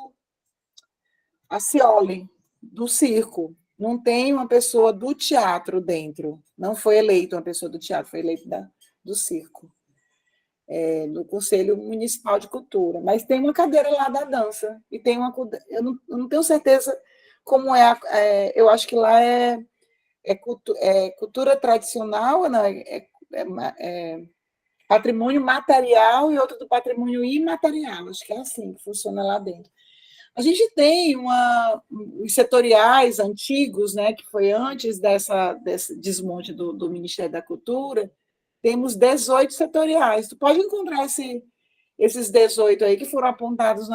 Acioli, do circo. Não tem uma pessoa do teatro dentro. Não foi eleita uma pessoa do teatro, foi eleita do circo. No Conselho Municipal de Cultura, mas tem uma cadeira lá da dança, e tem eu não tenho certeza como eu acho que lá é cultura tradicional, não, patrimônio material e outro do patrimônio imaterial, acho que é assim que funciona lá dentro. A gente tem os setoriais antigos, né, que foi antes desse desmonte do Ministério da Cultura. Temos 18 setoriais. Tu pode encontrar esses 18 aí que foram apontados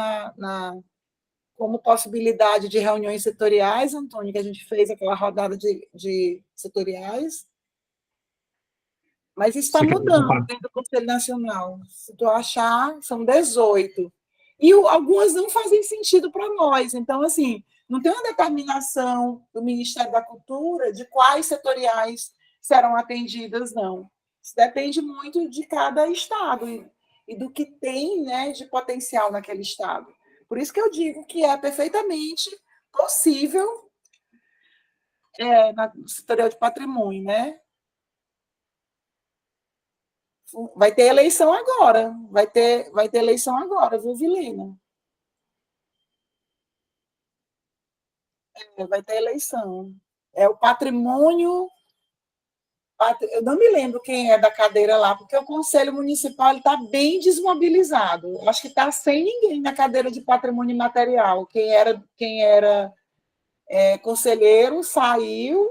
como possibilidade de reuniões setoriais, Antônio, que a gente fez aquela rodada de setoriais, mas isso está mudando dentro do Conselho Nacional. Se tu achar, são 18. E algumas não fazem sentido para nós. Então, assim, não tem uma determinação do Ministério da Cultura de quais setoriais serão atendidas, não. Isso depende muito de cada estado e do que tem, né, de potencial naquele estado. Por isso que eu digo que é perfeitamente possível no setorial de patrimônio, né? Vai ter eleição agora, vai ter eleição agora, viu, Vilena? Vai ter eleição. É o patrimônio. Eu não me lembro quem é da cadeira lá, porque o Conselho Municipal está bem desmobilizado. Eu acho que está sem ninguém na cadeira de patrimônio imaterial. Quem era conselheiro saiu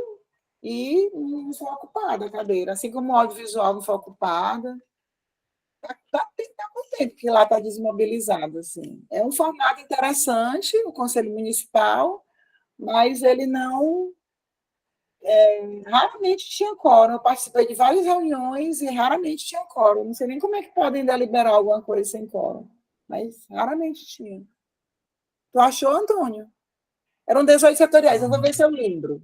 e não foi ocupada a cadeira. Assim como o audiovisual não foi ocupada. Tem muito tempo que lá está desmobilizado. Assim. É um formato interessante, o Conselho Municipal, mas ele não. Raramente tinha quórum. Eu participei de várias reuniões e raramente tinha quórum. Não sei nem como é que podem deliberar alguma coisa sem quórum, mas raramente tinha. Tu achou, Antônio? Eram 18 setoriais, eu vou ver se eu lembro.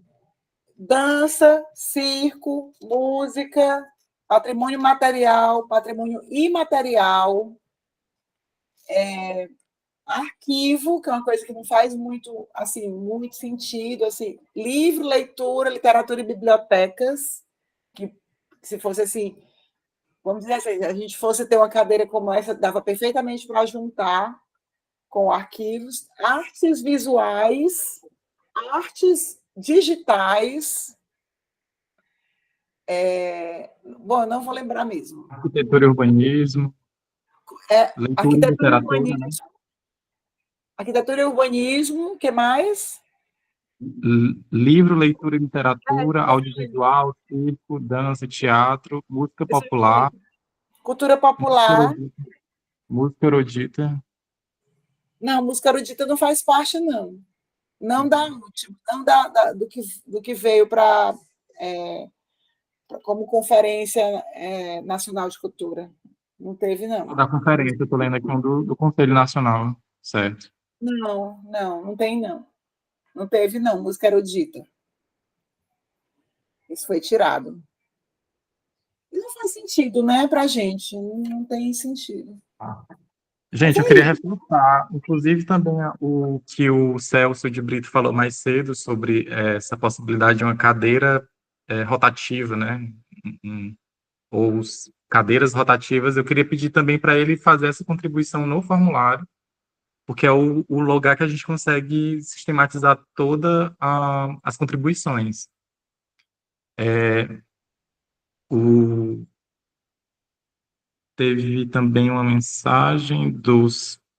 Dança, circo, música, patrimônio material, patrimônio imaterial, arquivo, que é uma coisa que não faz muito, assim, muito sentido, assim, livro, leitura, literatura e bibliotecas, que se fosse assim, vamos dizer assim, se a gente fosse ter uma cadeira como essa, dava perfeitamente para juntar com arquivos, artes visuais, artes digitais, bom, não vou lembrar mesmo. Arquitetura e urbanismo, leitura e Arquitetura e literatura, né? urbanismo. Arquitetura e urbanismo, o que mais? Livro, leitura e literatura, audiovisual, circo, dança, teatro, música popular, Cultura popular. música erudita. Não, música erudita não faz parte, não. Não da última, não do que veio para como conferência nacional de cultura. Não teve, não. Da conferência, estou lendo aqui um do Conselho Nacional, certo? Não tem, não. Não teve, não, música erudita. Isso foi tirado. E não faz sentido, né, para a gente. Não tem sentido. Gente, eu queria reforçar, inclusive também o que o Celso de Brito falou mais cedo sobre essa possibilidade de uma cadeira rotativa, né? Ou cadeiras rotativas. Eu queria pedir também para ele fazer essa contribuição no formulário, porque é o lugar que a gente consegue sistematizar todas as contribuições. Teve também uma mensagem do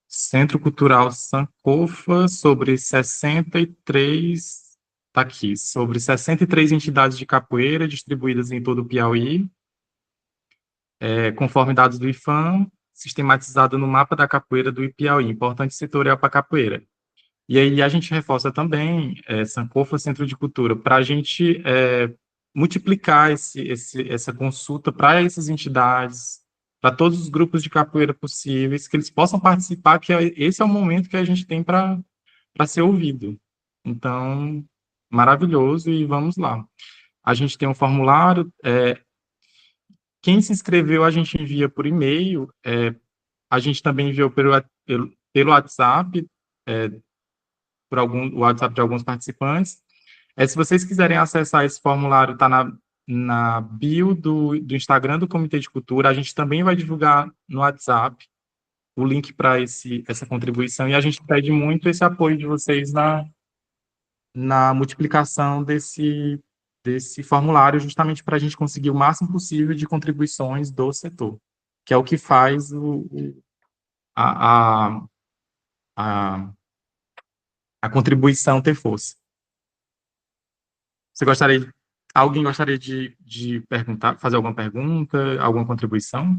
Centro Cultural Sankofa sobre 63, tá aqui, sobre 63 entidades de capoeira distribuídas em todo o Piauí, conforme dados do IFAM, sistematizado no mapa da capoeira do Piauí, importante setorial para capoeira. E aí a gente reforça também, Sankofa Centro de Cultura, para a gente multiplicar essa consulta para essas entidades, para todos os grupos de capoeira possíveis, que eles possam participar, que esse é o momento que a gente tem para ser ouvido. Então, maravilhoso, e vamos lá. A gente tem um formulário, quem se inscreveu a gente envia por e-mail, a gente também enviou pelo WhatsApp, por o WhatsApp de alguns participantes. Se vocês quiserem acessar esse formulário, está na bio do Instagram do Comitê de Cultura. A gente também vai divulgar no WhatsApp o link para essa contribuição, e a gente pede muito esse apoio de vocês na multiplicação desse formulário, justamente para a gente conseguir o máximo possível de contribuições do setor, que é o que faz a contribuição ter força. Alguém gostaria de perguntar, fazer alguma pergunta, alguma contribuição?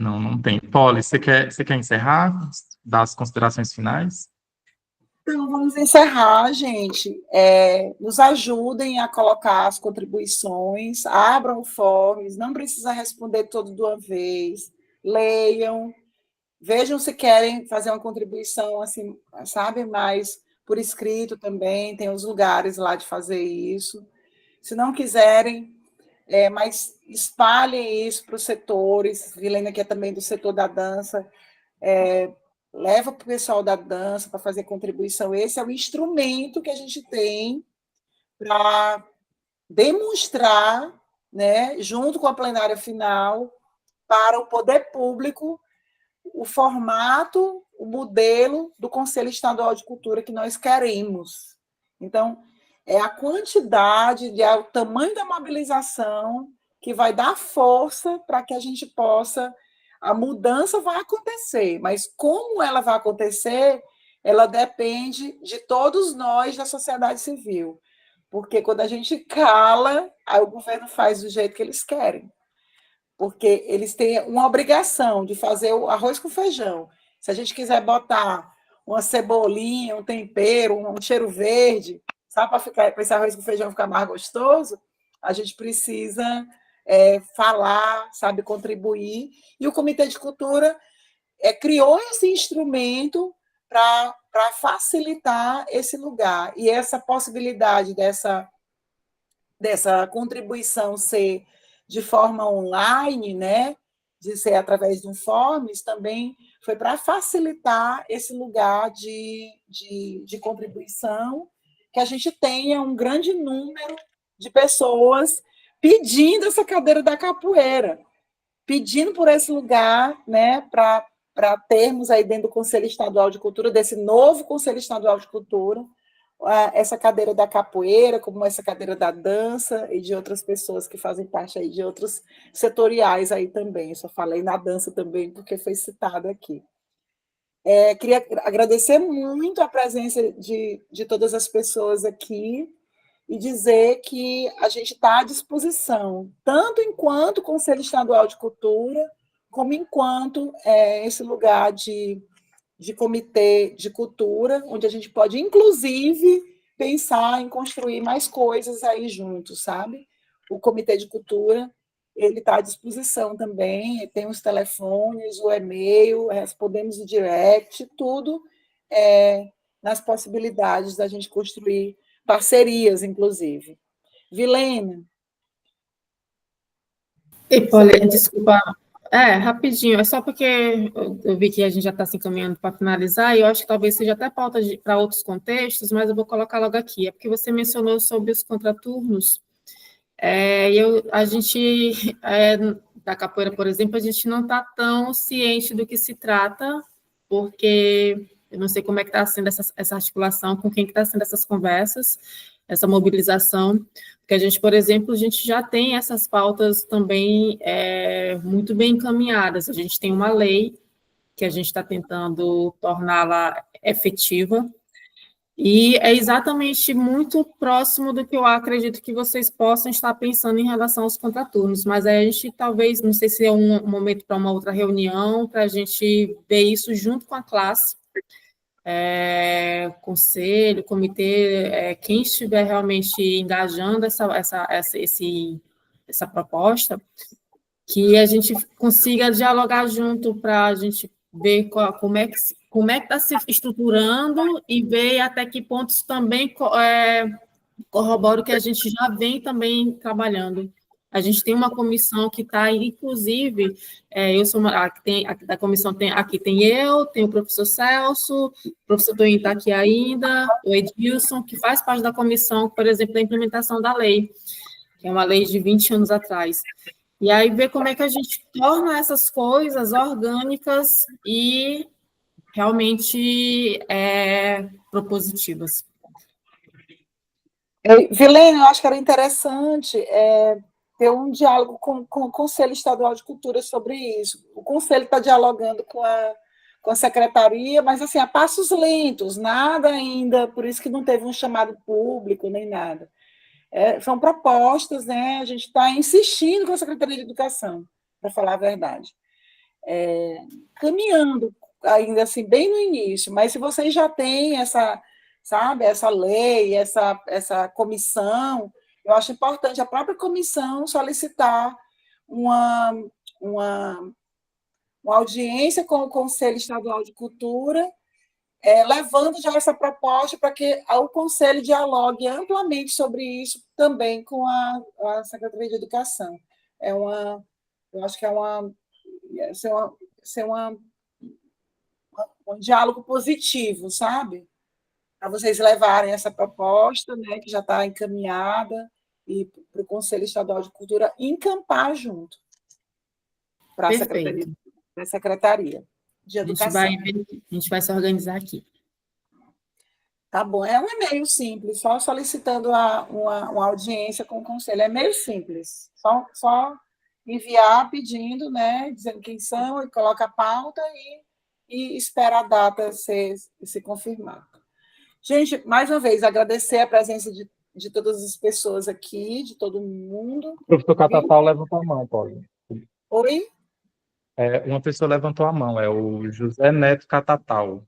Não tem. Poli, você quer encerrar? Dar as considerações finais? Então, vamos encerrar, gente. Nos ajudem a colocar as contribuições, abram forms, não precisa responder tudo de uma vez, leiam, vejam se querem fazer uma contribuição, assim, sabe, mais por escrito também, tem os lugares lá de fazer isso. Se não quiserem, mas espalhem isso para os setores. Vilena, que é também do setor da dança, leva para o pessoal da dança para fazer contribuição. Esse é o instrumento que a gente tem para demonstrar, né, junto com a plenária final, para o poder público, o formato, o modelo do Conselho Estadual de Cultura que nós queremos. Então, é a quantidade, é o tamanho da mobilização que vai dar força para que a gente possa. A mudança vai acontecer, mas como ela vai acontecer, ela depende de todos nós da sociedade civil. Porque quando a gente cala, aí o governo faz do jeito que eles querem. Porque eles têm uma obrigação de fazer o arroz com feijão. Se a gente quiser botar uma cebolinha, um tempero, um cheiro verde, sabe, para esse arroz com feijão ficar mais gostoso, a gente precisa falar, sabe, contribuir. E o Comitê de Cultura criou esse instrumento para facilitar esse lugar. E essa possibilidade dessa contribuição ser de forma online, né, de ser através de um forms, também foi para facilitar esse lugar de contribuição, que a gente tenha um grande número de pessoas pedindo essa cadeira da capoeira, pedindo por esse lugar, né, para termos aí dentro do Conselho Estadual de Cultura, desse novo Conselho Estadual de Cultura, essa cadeira da capoeira, como essa cadeira da dança e de outras pessoas que fazem parte aí de outros setoriais aí também. Eu só falei na dança também porque foi citado aqui. Queria agradecer muito a presença de todas as pessoas aqui e dizer que a gente está à disposição, tanto enquanto Conselho Estadual de Cultura, como enquanto esse lugar de comitê de cultura, onde a gente pode, inclusive, pensar em construir mais coisas aí juntos, sabe? O Comitê de Cultura, ele está à disposição também, tem os telefones, o e-mail, respondemos o direct, tudo nas possibilidades da gente construir parcerias, inclusive. Vilena. Desculpa, rapidinho, é só porque eu vi que a gente já está se encaminhando para finalizar, e eu acho que talvez seja até pauta para outros contextos, mas eu vou colocar logo aqui. É porque você mencionou sobre os contraturnos, a gente, da capoeira, por exemplo, a gente não está tão ciente do que se trata, porque eu não sei como é que está sendo essa articulação, com quem que está sendo essas conversas, essa mobilização, porque a gente, por exemplo, a gente já tem essas pautas também muito bem encaminhadas. A gente tem uma lei que a gente está tentando torná-la efetiva, e é exatamente muito próximo do que eu acredito que vocês possam estar pensando em relação aos contraturnos, mas a gente talvez, não sei se é um momento para uma outra reunião, para a gente ver isso junto com a classe, conselho, comitê, quem estiver realmente engajando essa proposta, que a gente consiga dialogar junto para a gente ver como é que está se estruturando e ver até que pontos também corrobora o que a gente já vem também trabalhando. A gente tem uma comissão que está, inclusive, eu sou da comissão, aqui tem eu, tem o professor Celso, o professor Toninho está aqui ainda, o Edilson, que faz parte da comissão, por exemplo, da implementação da lei, que é uma lei de 20 anos atrás. E aí ver como é que a gente torna essas coisas orgânicas e realmente propositivas. Vilene, eu acho que era interessante ter um diálogo com o Conselho Estadual de Cultura sobre isso. O Conselho está dialogando com a Secretaria, mas assim, a passos lentos, nada ainda, por isso que não teve um chamado público, nem nada. São propostas, né? A gente está insistindo com a Secretaria de Educação, para falar a verdade. caminhando ainda assim bem no início, mas se vocês já têm essa, sabe, essa lei, essa comissão, eu acho importante a própria comissão solicitar uma, uma, uma audiência com o Conselho Estadual de Cultura, levando já essa proposta para que o Conselho dialogue amplamente sobre isso também com a Secretaria de Educação. Eu acho que ser um diálogo positivo, sabe? Para vocês levarem essa proposta, né, que já está encaminhada, e para o Conselho Estadual de Cultura encampar junto para a Secretaria de Educação. A gente vai se organizar aqui. Tá bom, é um e-mail simples, só solicitando uma audiência com o Conselho. É meio simples, só enviar pedindo, né, dizendo quem são, e coloca a pauta e espera a data se confirmar. Gente, mais uma vez, agradecer a presença de todas as pessoas aqui, de todo mundo. O professor Catatal levantou a mão, Paulo. Oi? Uma pessoa levantou a mão, é o José Neto Catatal.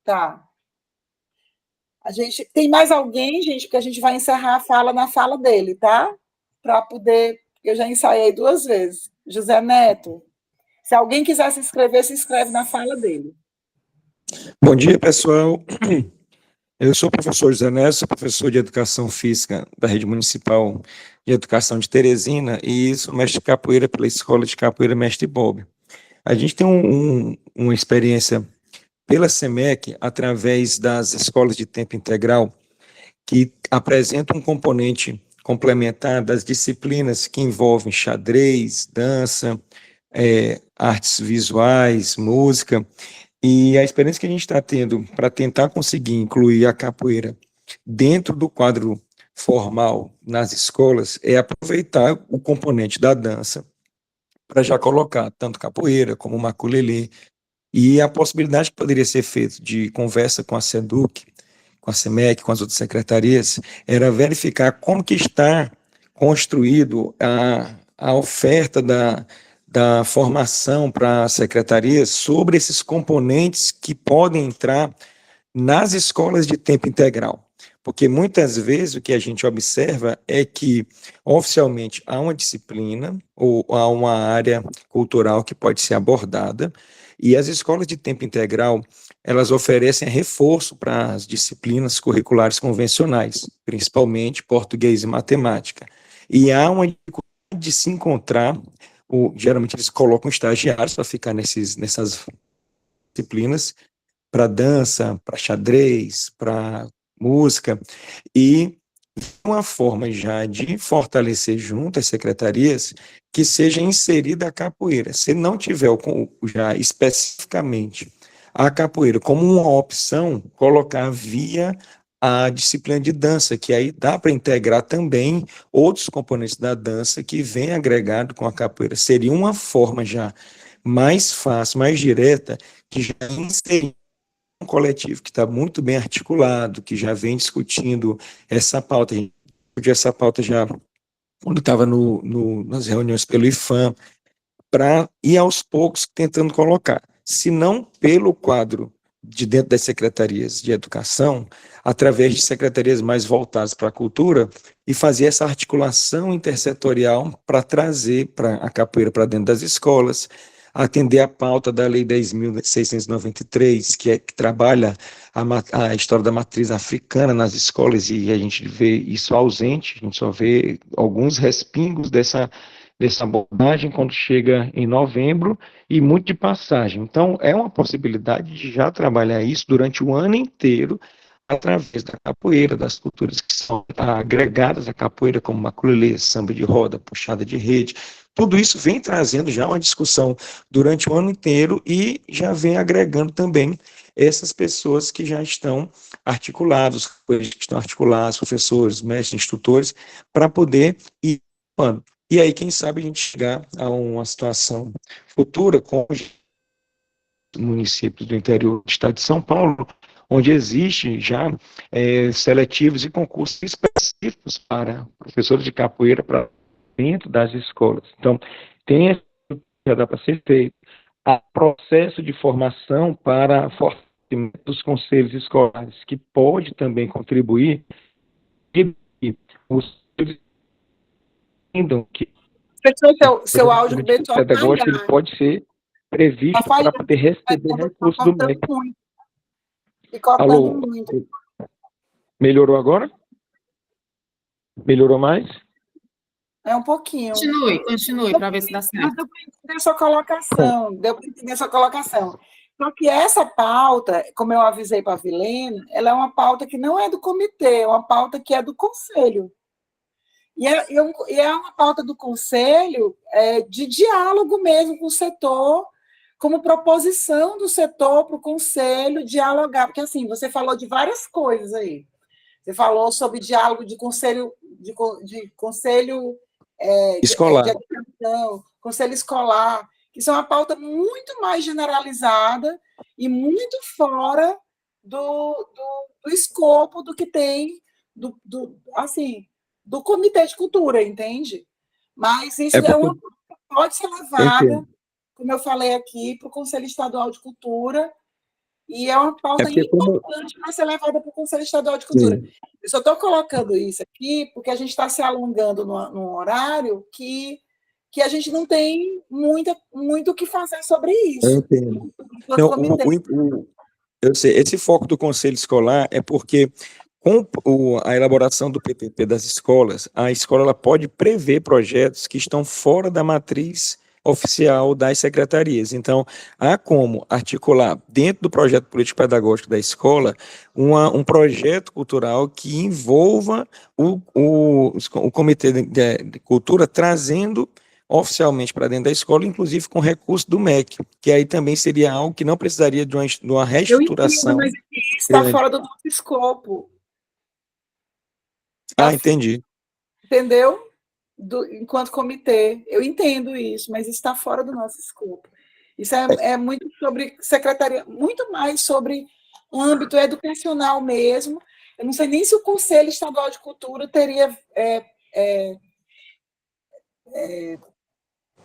Tá. Tem mais alguém, gente, porque a gente vai encerrar a fala na fala dele, tá? Para poder... Eu já ensaiei 2 vezes. José Neto, se alguém quiser se inscreve na fala dele. Bom dia, pessoal. Eu sou o professor José Neto, sou professor de Educação Física da Rede Municipal de Educação de Teresina e sou mestre de capoeira pela Escola de Capoeira Mestre Bob. A gente tem uma experiência pela SEMEC, através das escolas de tempo integral, que apresenta um componente complementar das disciplinas que envolvem xadrez, dança, artes visuais, música. E a experiência que a gente está tendo para tentar conseguir incluir a capoeira dentro do quadro formal nas escolas é aproveitar o componente da dança para já colocar tanto capoeira como maculelê, e a possibilidade que poderia ser feita de conversa com a SEDUC, com a SEMEC, com as outras secretarias, era verificar como que está construído a oferta da formação para as secretarias sobre esses componentes que podem entrar nas escolas de tempo integral. Porque muitas vezes o que a gente observa é que, oficialmente, há uma disciplina ou há uma área cultural que pode ser abordada, e as escolas de tempo integral, elas oferecem reforço para as disciplinas curriculares convencionais, principalmente português e matemática. E há uma dificuldade de se encontrar, geralmente eles colocam estagiários para ficar nessas disciplinas, para dança, para xadrez, para música, e uma forma já de fortalecer junto às secretarias que seja inserida a capoeira. Se não tiver já especificamente a capoeira como uma opção, colocar via a disciplina de dança, que aí dá para integrar também outros componentes da dança que vem agregado com a capoeira. Seria uma forma já mais fácil, mais direta, que já inserir um coletivo que está muito bem articulado, que já vem discutindo essa pauta. A gente discutiu essa pauta já quando estava nas reuniões pelo IFAM, para ir aos poucos tentando colocar, se não pelo quadro de dentro das secretarias de educação, através de secretarias mais voltadas para a cultura, e fazer essa articulação intersetorial para trazer a capoeira para dentro das escolas, atender a pauta da Lei 10.693, que trabalha a história da matriz africana nas escolas, e a gente vê isso ausente, a gente só vê alguns respingos dessa abordagem quando chega em novembro, e muito de passagem. Então, é uma possibilidade de já trabalhar isso durante o ano inteiro, através da capoeira, das culturas que são agregadas à capoeira, como maculelê, samba de roda, puxada de rede. Tudo isso vem trazendo já uma discussão durante o ano inteiro e já vem agregando também essas pessoas que já estão articulados, professores, mestres, instrutores, para poder ir. E aí, quem sabe, a gente chegar a uma situação futura com os municípios do interior do estado de São Paulo, onde existe já seletivos e concursos específicos para professores de capoeira para dentro das escolas. Então, tem essa já dá para ser feito. Há processo de formação para fortalecimento dos conselhos escolares, que pode também contribuir e os entendam que Professor, seu áudio começou a pedagógico ele falhar. pode ser previsto Está falhando, para poder receber recursos do MEC. muito. E cortando Alô, muito. melhorou agora? Melhorou mais? É um pouquinho. Continue, para ver se dá Mas certo. deu para entender sua colocação. Deu para entender sua colocação. Só que essa pauta, como eu avisei para a Vilene, ela é uma pauta que não é do comitê, é uma pauta que é do conselho. E é uma pauta do conselho de diálogo mesmo com o setor, como proposição do setor para o conselho dialogar. Porque, assim, você falou de várias coisas aí. Você falou sobre diálogo de conselho, de conselho Escolar. de educação, conselho escolar, que são uma pauta muito mais generalizada e muito fora do escopo do que tem do Comitê de Cultura, entende? Mas isso pode ser levada, como eu falei aqui, para o Conselho Estadual de Cultura, e é uma pauta importante para ser levada para o Conselho Estadual de Cultura. Sim. Eu só estou colocando isso aqui porque a gente está se alongando num horário que a gente não tem muito o que fazer sobre isso. Eu entendo. Não, eu sei, esse foco do Conselho Escolar é porque, com a elaboração do PPP das escolas, a escola ela pode prever projetos que estão fora da matriz oficial das secretarias. Então, há como articular, dentro do projeto político-pedagógico da escola, um projeto cultural que envolva o Comitê de Cultura, trazendo oficialmente para dentro da escola, inclusive com recurso do MEC, que aí também seria algo que não precisaria de uma reestruturação. Eu entendo, mas isso está fora do nosso escopo. Entendi. Entendeu? Enquanto comitê. Eu entendo isso, mas está fora do nosso escopo. Isso é muito sobre secretaria, muito mais sobre o âmbito educacional mesmo. Eu não sei nem se o Conselho Estadual de Cultura teria,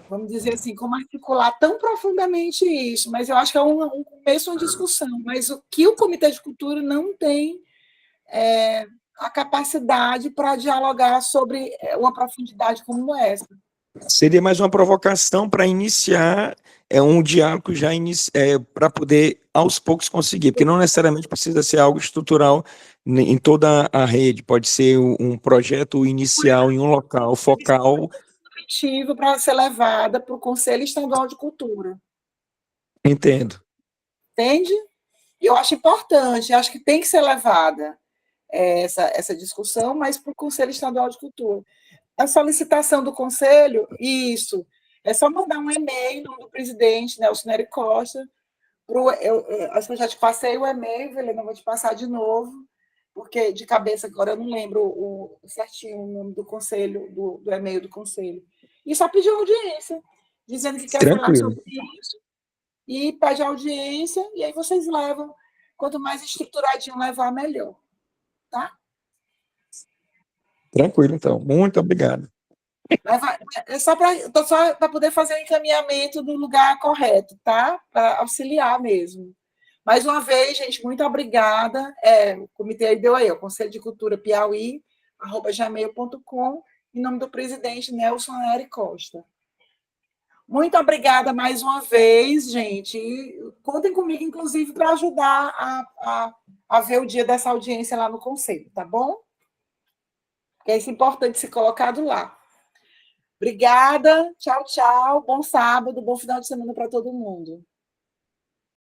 vamos dizer assim, como articular tão profundamente isso, mas eu acho que é um começo de uma discussão. Mas o que o Comitê de Cultura não tem a capacidade para dialogar sobre uma profundidade como essa. Seria mais uma provocação para iniciar um diálogo já para poder, aos poucos, conseguir, porque não necessariamente precisa ser algo estrutural em toda a rede, pode ser um projeto inicial em um local, focal. Para ser levada para o Conselho Estadual de Cultura. Entendo. Entende? Eu acho importante, acho que tem que ser levada essa discussão, mas para o Conselho Estadual de Cultura. A solicitação do Conselho, isso, é só mandar um e-mail no do presidente, Nelson Nery Costa, acho que eu já te passei o e-mail, Helena, vou te passar de novo, porque de cabeça agora eu não lembro certinho o nome do Conselho, do e-mail do Conselho. E só pedir audiência, dizendo que quer falar sobre isso, e pede audiência, e aí vocês levam, quanto mais estruturadinho levar, melhor. Tá? Tranquilo, então. Muito obrigado. É só para poder fazer o encaminhamento do lugar correto, tá? Para auxiliar mesmo. Mais uma vez, gente, muito obrigada. O comitê deu aí, o Conselho de Cultura Piauí, @gmail.com, em nome do presidente Nelson Nery Costa. Muito obrigada mais uma vez, gente. Contem comigo, inclusive, para ajudar a ver o dia dessa audiência lá no Conselho, tá bom? É isso importante ser colocado lá. Obrigada, tchau, tchau. Bom sábado, bom final de semana para todo mundo.